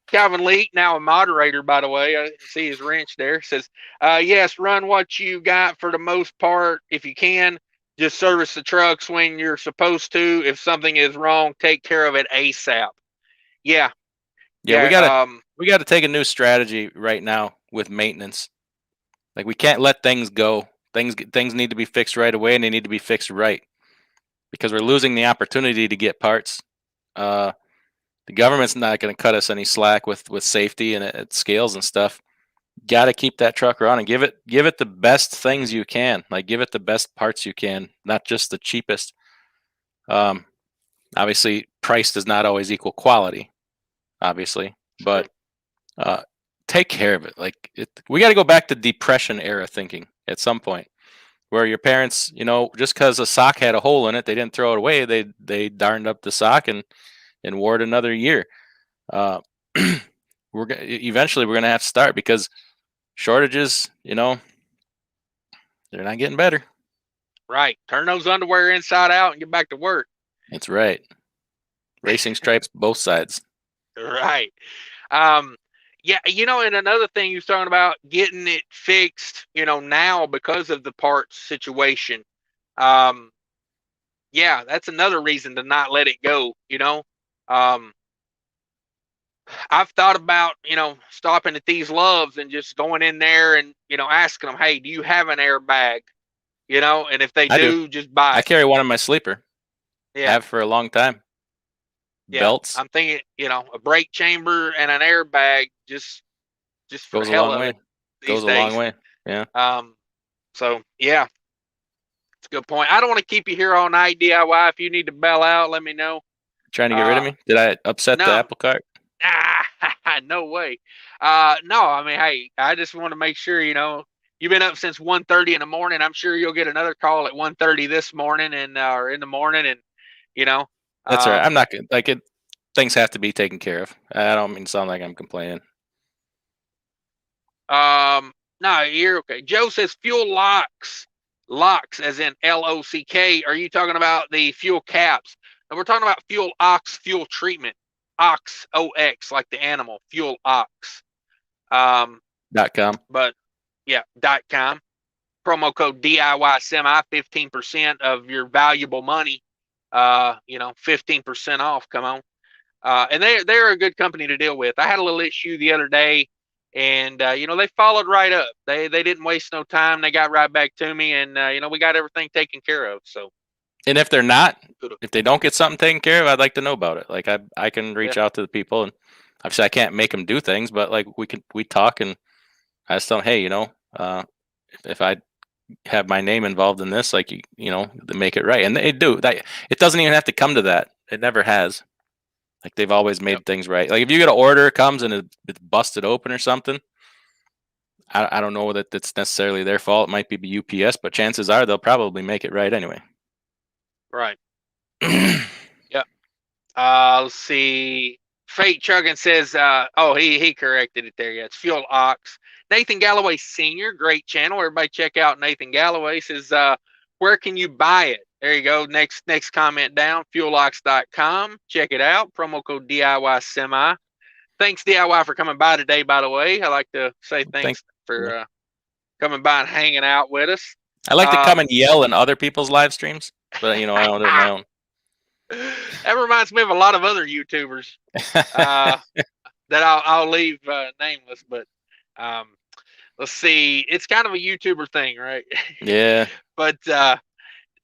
Calvin Leak, now a moderator, by the way, I see his wrench there, says, yes, run what you got for the most part. If you can, just service the trucks when you're supposed to. If something is wrong, take care of it ASAP. Yeah. Yeah, we gotta take a new strategy right now with maintenance. Like, we can't let things go. Things need to be fixed right away, and they need to be fixed right, because we're losing the opportunity to get parts. The government's not going to cut us any slack with safety and at scales and stuff. Got to keep that truck running. Give it the best things you can. Like, give it the best parts you can, not just the cheapest. Obviously, price does not always equal quality. Obviously, but take care of it. Like, we got to go back to Depression era thinking at some point, where your parents, just because a sock had a hole in it, they didn't throw it away. They darned up the sock and wore it another year. Eventually we're gonna have to start, because shortages, they're not getting better. Right. Turn those underwear inside out and get back to work. That's right. Racing stripes both sides. Right. Yeah, and another thing you was talking about, getting it fixed, now because of the parts situation. yeah, that's another reason to not let it go. I've thought about, stopping at these Loves and just going in there and, asking them, hey, do you have an airbag? And if they do, just buy it. I carry one in my sleeper. Yeah. Have for a long time. Yeah. Belts. I'm thinking, a brake chamber and an airbag just for goes a hell long of way. it. Goes a long way. Yeah. So yeah, it's a good point. I don't want to keep you here all night, DIY. If you need to bail out, let me know. Trying to get rid of me? Did I upset the apple cart? No way. No, I mean, hey, I just want to make sure, you've been up since 1:30 in the morning. I'm sure you'll get another call at 1:30 this morning and or in the morning, and That's all right. I'm not gonna like it. Things have to be taken care of. I don't mean to sound like I'm complaining. No, you're okay. Joe says fuel locks as in LOCK. Are you talking about the fuel caps? And we're talking about fuel ox fuel treatment. Ox, OX, like the animal, fuel ox. .com. But yeah, .com. Promo code DIYSemi, 15% of your valuable money. 15% off. Come on. And they're a good company to deal with. I had a little issue the other day, and they followed right up. They didn't waste no time. They got right back to me, and we got everything taken care of. So. And if they're not, if they don't get something taken care of, I'd like to know about it. Like I can reach out to the people, and obviously I can't make them do things, but like we talk, and I just tell them, hey, if I have my name involved in this, like to make it right, and they do. It doesn't even have to come to that. It never has. Like they've always made things right. Like if you get an order, it comes and it's busted open or something. I don't know that it's necessarily their fault. It might be UPS, but chances are they'll probably make it right anyway. Right. Yep. Let's see. Fate Chuggin says, he corrected it there. Yeah, it's Fuel Ox. Nathan Galloway Sr., great channel. Everybody check out Nathan Galloway. Says, where can you buy it? There you go. Next comment down, fuelox.com. Check it out. Promo code DIYSemi. Thanks, DIY, for coming by today, by the way. I like to say thanks for coming by and hanging out with us. I like to come and yell in other people's live streams, but I don't do it my own. That reminds me of a lot of other YouTubers that I'll leave nameless, but let's see. It's kind of a YouTuber thing, right? Yeah. But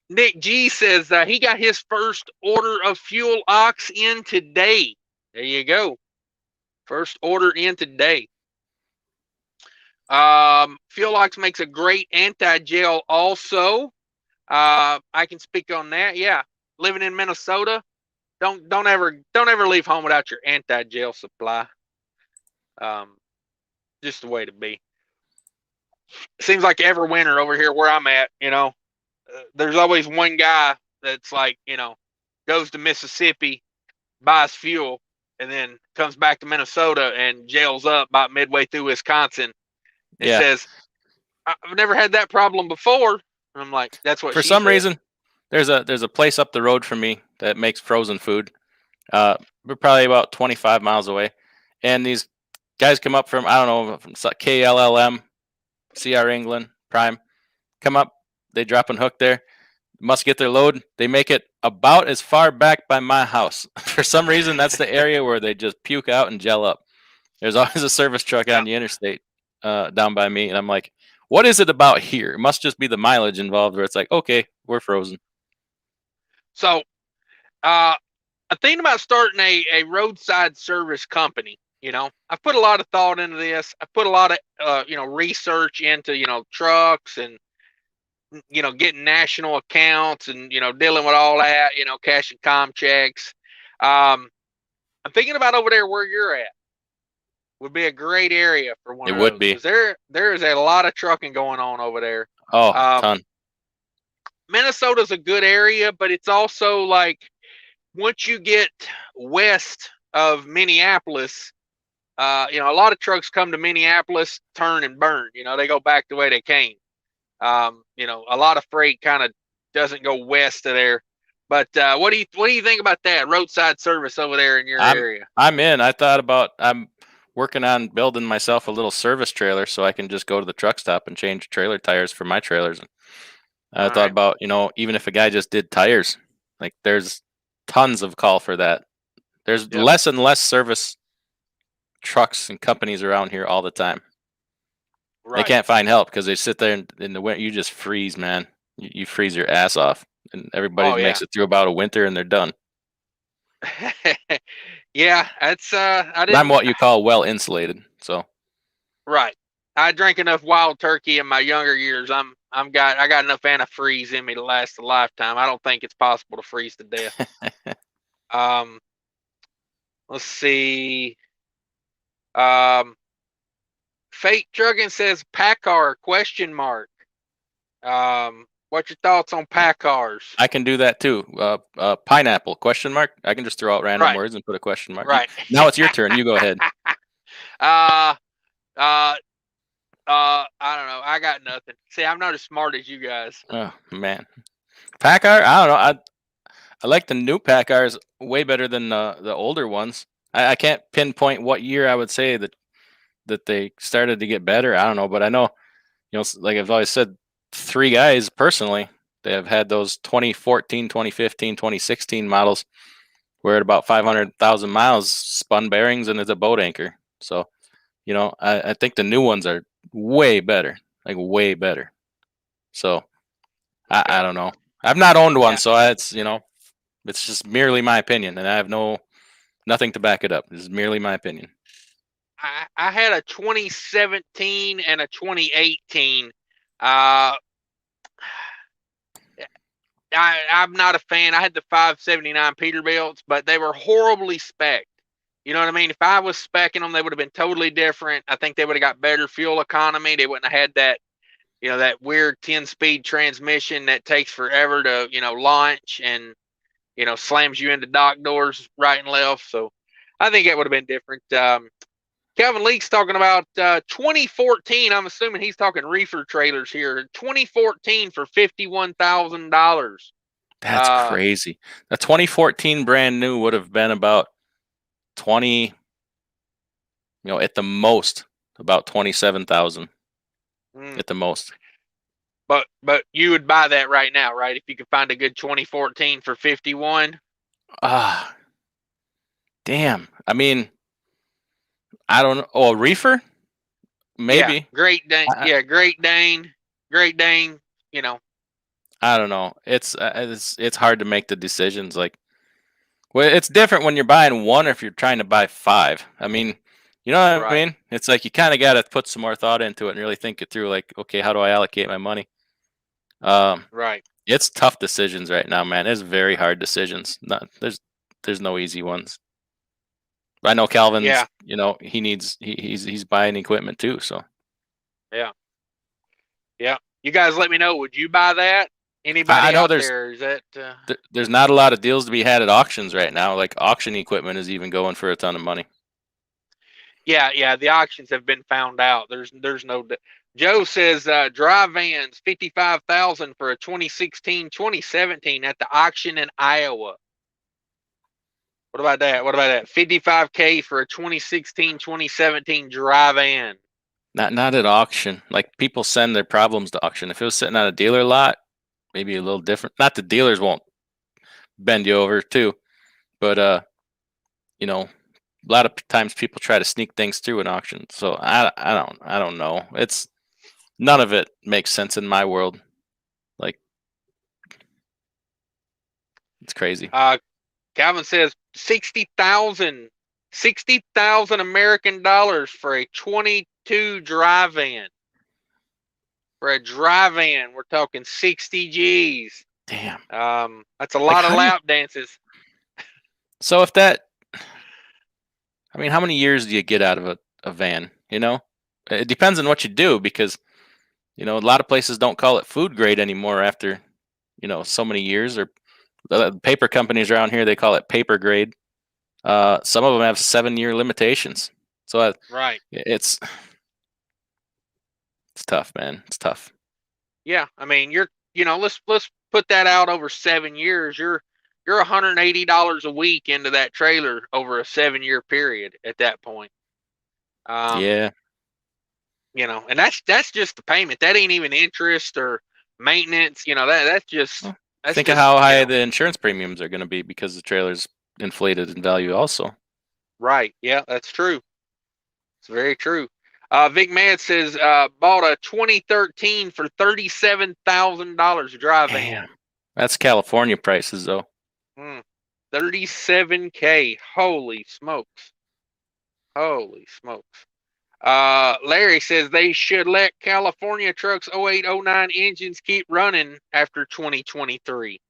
Nick G says he got his first order of Fuel Ox in today. There you go. First order in today. Fuel Ox makes a great anti-gel also. I can speak on that. Yeah. Living in Minnesota, don't ever leave home without your anti-gel supply. Just the way to be. Seems like every winter over here where I'm at, there's always one guy that's like, goes to Mississippi, buys fuel, and then comes back to Minnesota and gels up about midway through Wisconsin. And says, I've never had that problem before. And I'm like, that's what for some reason. There's a place up the road from me that makes frozen food. We're probably about 25 miles away, and these guys come up from from KLLM, CR England, Prime, come up. They drop and hook there. Must get their load. They make it about as far back by my house. For some reason, that's the area where they just puke out and gel up. There's always a service truck on the interstate down by me, and I'm like, what is it about here? It must just be the mileage involved where it's like, okay, we're frozen. So, I'm thinking about starting a roadside service company. I've put a lot of thought into this. I put a lot of, research into, trucks and, getting national accounts and, dealing with all that, cashing com checks. I'm thinking about over there where you're at would be a great area for one of those. It would be. There is a lot of trucking going on over there. Oh, a ton. Minnesota's a good area, but it's also like once you get west of Minneapolis, a lot of trucks come to Minneapolis, turn and burn. They go back the way they came. A lot of freight kind of doesn't go west of there. But what do you think about that roadside service over there in your area? I'm in. I'm working on building myself a little service trailer so I can just go to the truck stop and change trailer tires for my trailers. I thought about, even if a guy just did tires, Like there's tons of call for that. There's less and less service trucks and companies around here all the time. They can't find help because they sit there in the winter. You just freeze, man. You freeze your ass off, and everybody makes it through about a winter and they're done. Yeah, that's I'm what you call well insulated, so. Right. I drank enough wild turkey in my younger years. I got enough antifreeze in me to last a lifetime. I don't think it's possible to freeze to death. Let's see. Fate Trucking says PACCAR ? What's your thoughts on PACCARs? I can do that too. Pineapple ? I can just throw out random words and put a question mark. Right. Now it's your turn. You go ahead. I don't know. I got nothing. See, I'm not as smart as you guys. Oh man, PACCAR. I don't know. I like the new PACCARs way better than the older ones. I can't pinpoint what year I would say that they started to get better. I don't know, but I know, like I've always said, 3 guys personally, they have had those 2014, 2015, 2016 models where at about 500,000 miles spun bearings and it's a boat anchor. So, I think the new ones are way better, like way better. So I don't know. I've not owned one, so it's just merely my opinion, and I have nothing to back it up. This is merely my opinion. I had a 2017 and a 2018. I'm not a fan. I had the 579 Peterbilts, but they were horribly spec'd. You know what I mean? If I was speccing them, they would have been totally different. I think they would have got better fuel economy. They wouldn't have had that, that weird 10-speed transmission that takes forever to, launch and, slams you into dock doors right and left. So I think it would have been different. Calvin Leake's talking about 2014. I'm assuming he's talking reefer trailers here. 2014 for $51,000. That's crazy. The 2014 brand new would have been about 20, at the most, about 27,000 at the most. But you would buy that right now, right? If you could find a good 2014 for 51. Damn. I mean, I don't know. Oh, a reefer? Maybe. Yeah, Great Dane. Great Dane. I don't know. It's hard to make the decisions. Like, well, it's different when you're buying one or if you're trying to buy 5. I mean, you know what I mean? It's like you kind of got to put some more thought into it and really think it through. Like, okay, how do I allocate my money? Right. It's tough decisions right now, man. It's very hard decisions. There's no easy ones. I know Calvin's, he's buying equipment too, so. Yeah. You guys let me know. Would you buy that? Anybody out there? Is that there's not a lot of deals to be had at auctions right now. Like auction equipment is even going for a ton of money. Yeah. The auctions have been found out. There's no. Joe says dry vans $55,000 for a 2016, 2017 at the auction in Iowa. What about that? $55K for a 2016, 2017 dry van. Not at auction. Like people send their problems to auction. If it was sitting on a dealer lot, maybe a little different. Not the dealers won't bend you over too, but a lot of times people try to sneak things through an auction. So I don't know. It's none of it makes sense in my world. Like it's crazy. Calvin says 60,000 American dollars for a 22 dry van. For a dry van, we're talking 60 G's. Damn. That's a lot of lap dances. So if that, I mean, how many years do you get out of a van? It depends on what you do because, a lot of places don't call it food grade anymore after, so many years. Or the paper companies around here, they call it paper grade. Some of them have 7-year limitations. So it's tough, man. It's tough. Yeah, I mean, let's put that out over 7 years. You're $180 a week into that trailer over a 7-year period at that point. Yeah. And that's just the payment. That ain't even interest or maintenance. That's just Think of how high the insurance premiums are going to be because the trailer's inflated in value also. Right. Yeah, that's true. It's very true. Vic Mad says bought a 2013 for $37,000 drive van. That's California prices though. 37K. Holy smokes. Holy smokes. Larry says they should let California trucks 08, 09 engines keep running after 2023.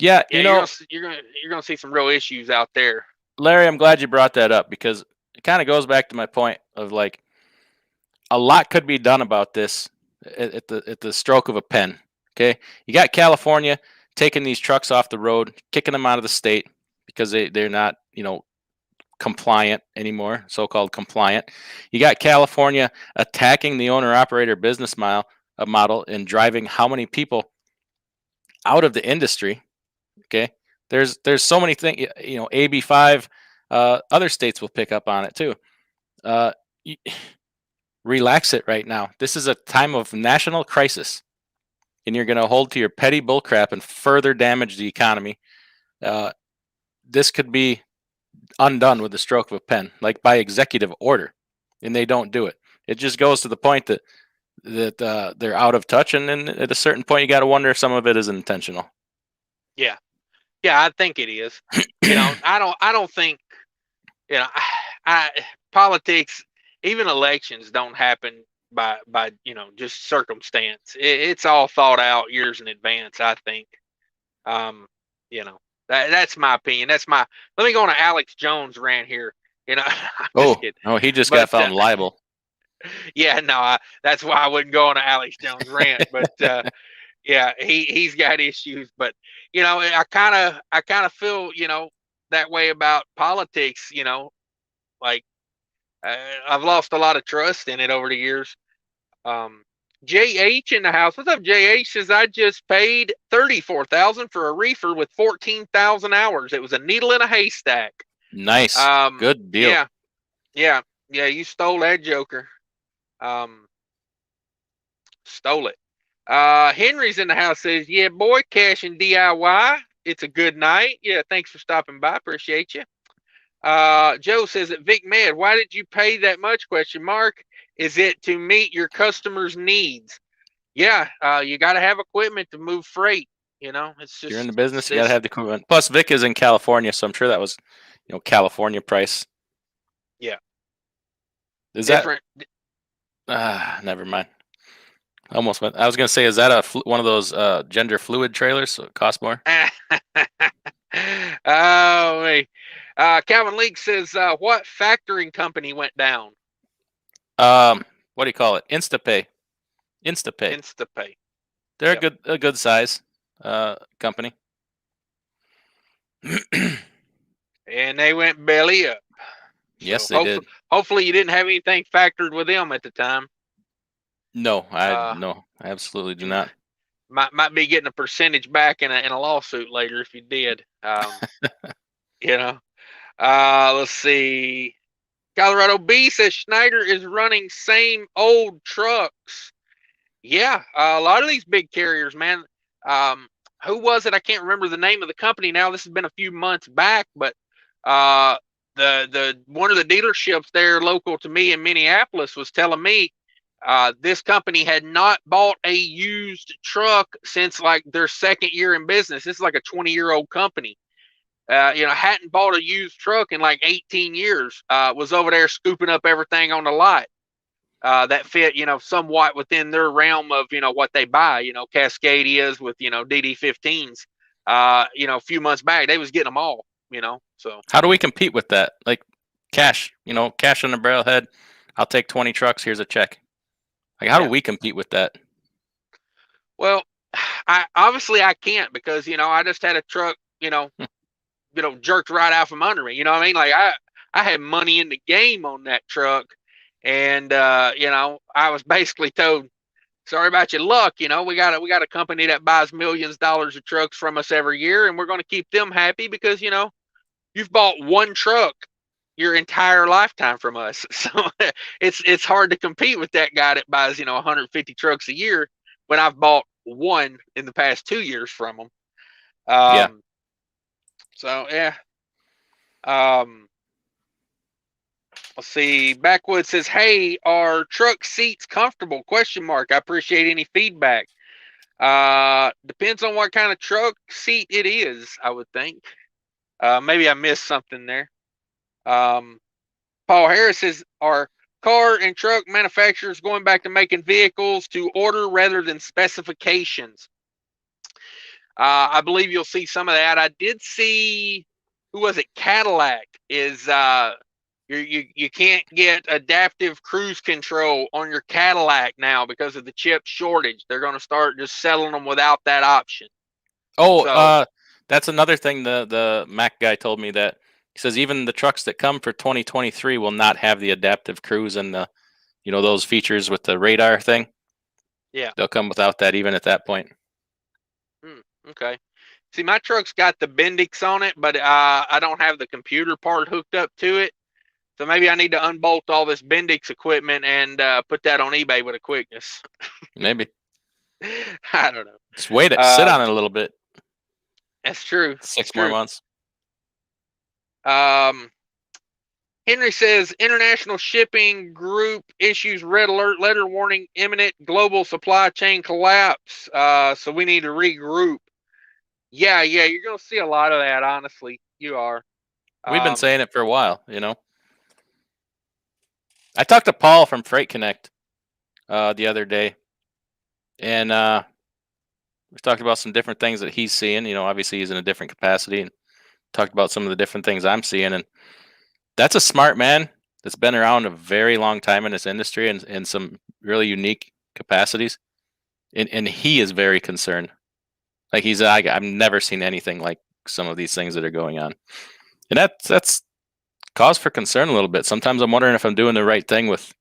Yeah, you're gonna see some real issues out there. Larry, I'm glad you brought that up because it kind of goes back to my point of like a lot could be done about this at the stroke of a pen. Okay, you got California taking these trucks off the road, kicking them out of the state because they're not compliant anymore, so-called compliant. You got California attacking the owner-operator business model and driving how many people out of the industry. Okay, there's so many things. AB5, other states will pick up on it too. Relax it right now. This is a time of national crisis, and you're going to hold to your petty bullcrap and further damage the economy. This could be undone with the stroke of a pen, like by executive order, and they don't do it. It just goes to the point that they're out of touch, and then at a certain point, you got to wonder if some of it is intentional. Yeah, I think it is. I don't think politics, even elections, don't happen by just circumstance. It's all thought out years in advance. I think. That's my opinion. Let me go on to Alex Jones rant here. He just got found liable. Yeah, no, that's why I wouldn't go on to Alex Jones rant. But yeah, he's got issues. But I kind of feel that way about politics. Like I've lost a lot of trust in it over the years. JH in the house. What's up, JH? Says I just paid $34,000 for a reefer with 14,000 hours. It was a needle in a haystack. Nice. Good deal. Yeah. You stole that joker. Stole it. Henry's in the house. Says, yeah, boy, cash and DIY. It's a good night. Yeah, thanks for stopping by. Appreciate you. Joe says that Vic Med, why did you pay that much? ? Is it to meet your customers' needs? Yeah, you got to have equipment to move freight. It's just, you're in the business, you got to have the equipment. Plus, Vic is in California, so I'm sure that was, California price. Yeah. Is different? Never mind. Almost went. I was gonna say, is that one of those gender fluid trailers? So it costs more. Oh, wait. Calvin Leake says, what factoring company went down? What do you call it? Instapay. They're a good size company. And they went belly up. Yes, they did. Hopefully you didn't have anything factored with them at the time. No, I absolutely do not. Might be getting a percentage back in a lawsuit later if you did. Let's see. Colorado B says Schneider is running same old trucks. Yeah, a lot of these big carriers, man. Who was it? I can't remember the name of the company now. This has been a few months back, but the one of the dealerships there local to me in Minneapolis was telling me this company had not bought a used truck since like their second year in business. This is like a 20-year-old company. Hadn't bought a used truck in like 18 years. Was over there scooping up everything on the lot that fit, somewhat within their realm of, what they buy. Cascadias with, DD15s. A few months back, they was getting them all. So how do we compete with that? Like cash, cash on the barrelhead. I'll take 20 trucks. Here's a check. Like, how do we compete with that? Well, I can't because, I just had a truck, jerked right out from under me. You know what I mean? Like I had money in the game on that truck. And, I was basically told, sorry about your luck. We got a company that buys millions of dollars of trucks from us every year. And we're going to keep them happy because, you've bought one truck your entire lifetime from us. So it's hard to compete with that guy that buys, 150 trucks a year when I've bought one in the past 2 years from them. Yeah. So yeah. Let's see. Backwood says, "Hey, are truck seats comfortable? Question mark. I appreciate any feedback. Depends on what kind of truck seat it is, I would think. Maybe I missed something there." Paul Harris says, "Are car and truck manufacturers going back to making vehicles to order rather than specifications?" I believe you'll see some of that. I did see, who was it? Cadillac is you can't get adaptive cruise control on your Cadillac now because of the chip shortage. They're going to start just selling them without that option. Oh, so, that's another thing the Mac guy told me, that he says even the trucks that come for 2023 will not have the adaptive cruise and the, those features with the radar thing. Yeah. They'll come without that even at that point. Okay. See, my truck's got the Bendix on it, but I don't have the computer part hooked up to it. So maybe I need to unbolt all this Bendix equipment and put that on eBay with a quickness. Maybe. I don't know. Just wait it. Sit on it a little bit. That's true. 6 more months. Henry says, "International shipping group issues red alert letter warning imminent global supply chain collapse. So we need to regroup." Yeah, you're going to see a lot of that, honestly. You are. We've been saying it for a while, I talked to Paul from Freight Connect the other day, and we talked about some different things that he's seeing. Obviously he's in a different capacity, and talked about some of the different things I'm seeing. And that's a smart man that's been around a very long time in this industry and in some really unique capacities. And he is very concerned. Like I've never seen anything like some of these things that are going on. And that's cause for concern a little bit. Sometimes I'm wondering if I'm doing the right thing with,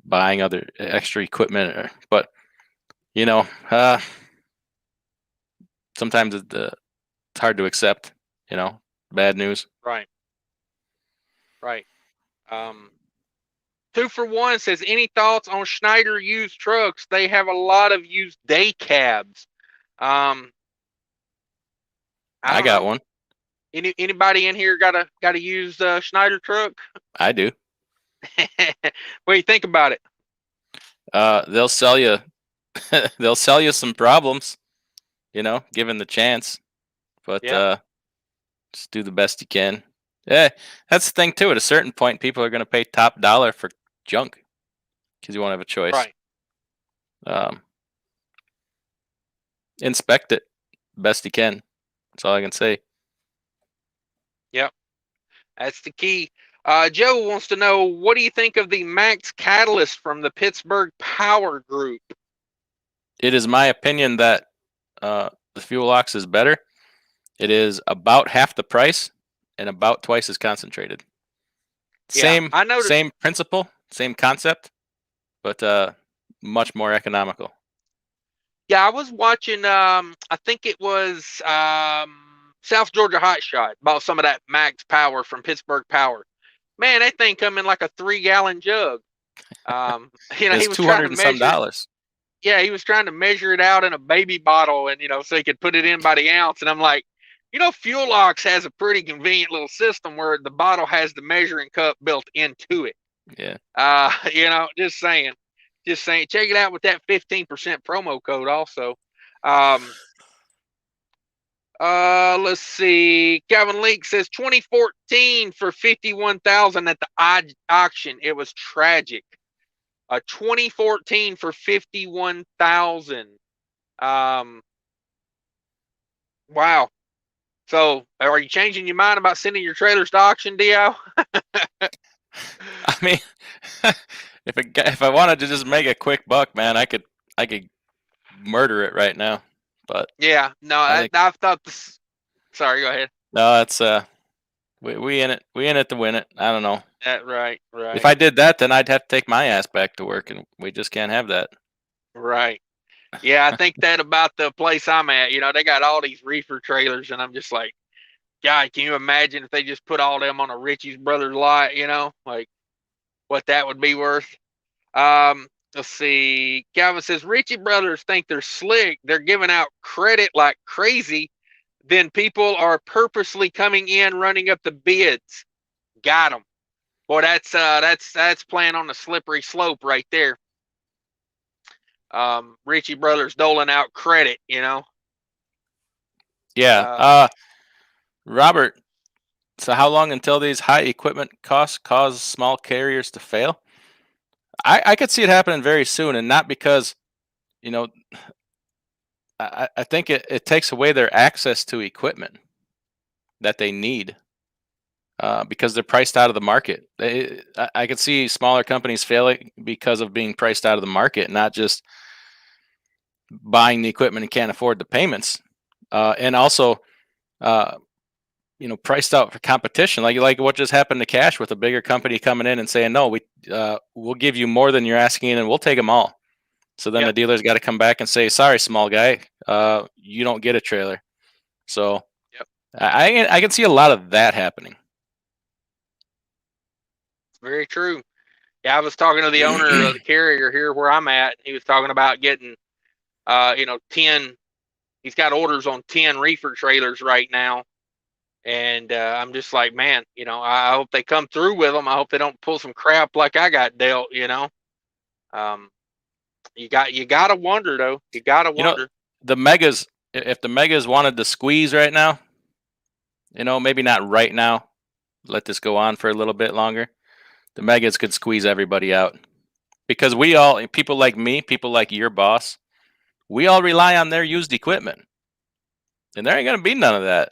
buying other extra equipment, but sometimes it's hard to accept, bad news. Right. 2 for 1 says, "Any thoughts on Schneider used trucks? They have a lot of used day cabs." I got one. Anybody in here got a used Schneider truck? I do. What do you think about it? They'll sell you. They'll sell you some problems, given the chance. But just do the best you can. Yeah, that's the thing too. At a certain point, people are going to pay top dollar for junk because you won't have a choice. Right. Inspect it best you can. That's all I can say. Yep, that's the key. Joe wants to know, what do you think of the Max Catalyst from the Pittsburgh Power Group? It is my opinion that the Fuel Ox is better. It is about half the price and about twice as concentrated. Same principle, same concept, but much more economical. Yeah, I was watching, I think it was South Georgia Hot Shot, bought some of that Max Power from Pittsburgh Power. Man, that thing come in like a 3-gallon jug. He was $200 and some dollars. Yeah, he was trying to measure it out in a baby bottle, and so he could put it in by the ounce. And I'm like, Fuel Ox has a pretty convenient little system where the bottle has the measuring cup built into it. Yeah. Just saying. Check it out with that 15% promo code also. Let's see. Calvin Link says 2014 for $51,000 at the auction. It was tragic. 2014 for $51,000. Wow. So, are you changing your mind about sending your trailers to auction, Dio? I mean, if I wanted to just make a quick buck, man, I could murder it right now. But yeah, no, I've thought this. Sorry, go ahead. No, it's we in it to win it. I don't know. Right. If I did that, then I'd have to take my ass back to work, and we just can't have that. Right. Yeah, I think that about the place I'm at. They got all these reefer trailers, and I'm just like, God, can you imagine if they just put all them on a Ritchie's Brothers lot? Like what that would be worth. let's see. Calvin says Ritchie Brothers think they're slick. They're giving out credit like crazy. Then people are purposely coming in, running up the bids. Got them. Boy, that's playing on the slippery slope right there. Ritchie Brothers doling out credit, you know. Yeah. Robert, so how long until these high equipment costs cause small carriers to fail? I could see it happening very soon, and not because, you know, I think it takes away their access to equipment that they need because they're priced out of the market. I could see smaller companies failing because of being priced out of the market, not just buying the equipment and can't afford the payments, and also, priced out for competition, like what just happened to Cash with a bigger company coming in and saying, no, we'll give you more than you're asking, and we'll take them all. So then the dealer's got to come back and say, sorry, small guy, you don't get a trailer. So I can see a lot of that happening. Very true. Yeah, I was talking to the owner of the carrier here where I'm at. He was talking about getting, 10. He's got orders on 10 reefer trailers right now. And I'm just like, man, I hope they come through with them. I hope they don't pull some crap like I got dealt, You got to wonder, though. You got to wonder. The megas, if the megas wanted to squeeze right now, maybe not right now, let this go on for a little bit longer, the megas could squeeze everybody out. Because people like me, people like your boss, we all rely on their used equipment. And there ain't going to be none of that.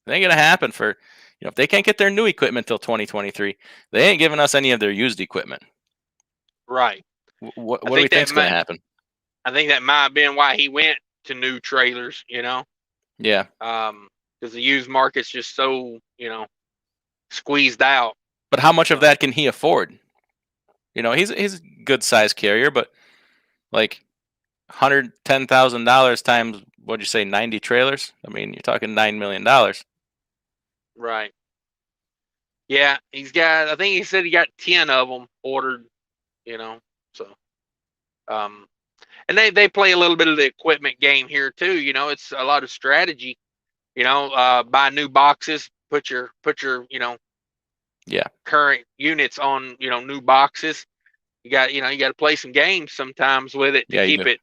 It ain't going to happen for, if they can't get their new equipment till 2023, they ain't giving us any of their used equipment. Right. What do we think's going to happen? I think that might have been why he went to new trailers, Yeah. Because the used market's just so, squeezed out. But how much of that can he afford? He's a good sized carrier, but like $110,000 times, what'd you say, 90 trailers? I mean, you're talking $9 million. Right. Yeah, I think he said he got 10 of them ordered, so. And they play a little bit of the equipment game here too. It's a lot of strategy. Buy new boxes, put your current units on new boxes. You got to play some games sometimes with it to keep it.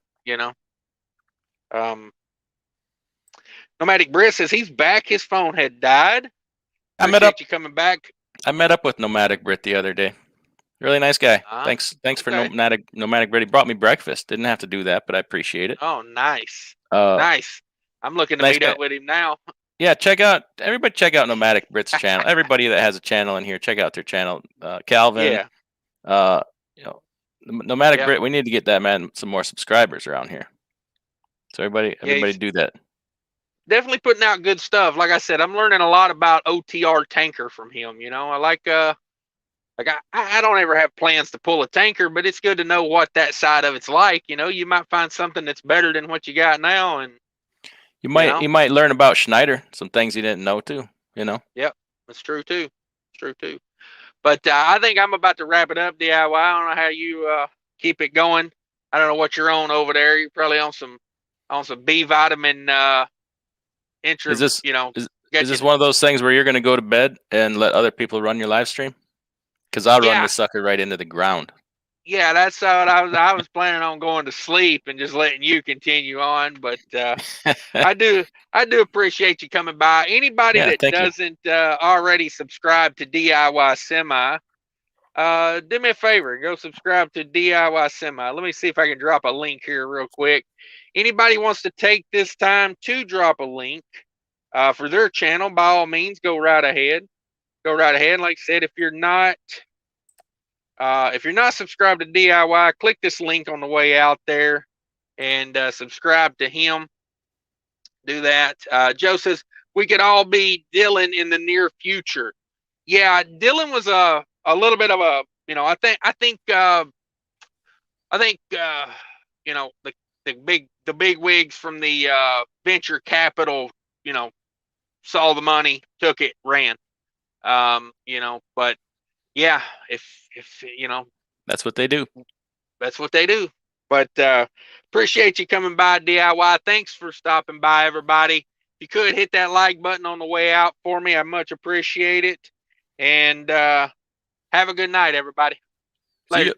Nomadic Britt says he's back. His phone had died. Appreciate you coming back. I met up with Nomadic Britt the other day. Really nice guy. Thanks for Nomadic Britt. He brought me breakfast. Didn't have to do that, but I appreciate it. Oh, nice. Nice. I'm looking to meet up with him now. Yeah, check out Nomadic Britt's channel. Everybody that has a channel in here, check out their channel. Calvin. Yeah. Nomadic Britt, we need to get that man some more subscribers around here. So everybody do that. Definitely putting out good stuff. Like I said, I'm learning a lot about OTR tanker from him. I like I don't ever have plans to pull a tanker, but it's good to know what that side of it's like. You might find something that's better than what you got now, and you might learn about Schneider, some things you didn't know too. Yep, that's true too. It's true too. But I think I'm about to wrap it up. DIY. I don't know how you keep it going. I don't know what you're on over there. You're probably on some B vitamin. Is this one of those things where you're going to go to bed and let other people run your live stream? Because I'll run this sucker right into the ground. Yeah, that's what I was planning on going to sleep and just letting you continue on. But I do appreciate you coming by. Anybody that doesn't already subscribe to DIYSemi, do me a favor, go subscribe to DIYSemi. Let me see if I can drop a link here real quick. Anybody wants to take this time to drop a link for their channel, by all means, go right ahead. Go right ahead. Like I said, if you're not subscribed to DIY, click this link on the way out there and subscribe to him. Do that. Joe says we could all be Dylan in the near future. Yeah, Dylan was a little bit of a, I think the big wigs from the venture capital, saw the money, took it, ran. But yeah, if that's what they do. That's what they do. But appreciate you coming by, DIY. Thanks for stopping by, everybody. If you could hit that like button on the way out for me, I much appreciate it. And have a good night, everybody. Later.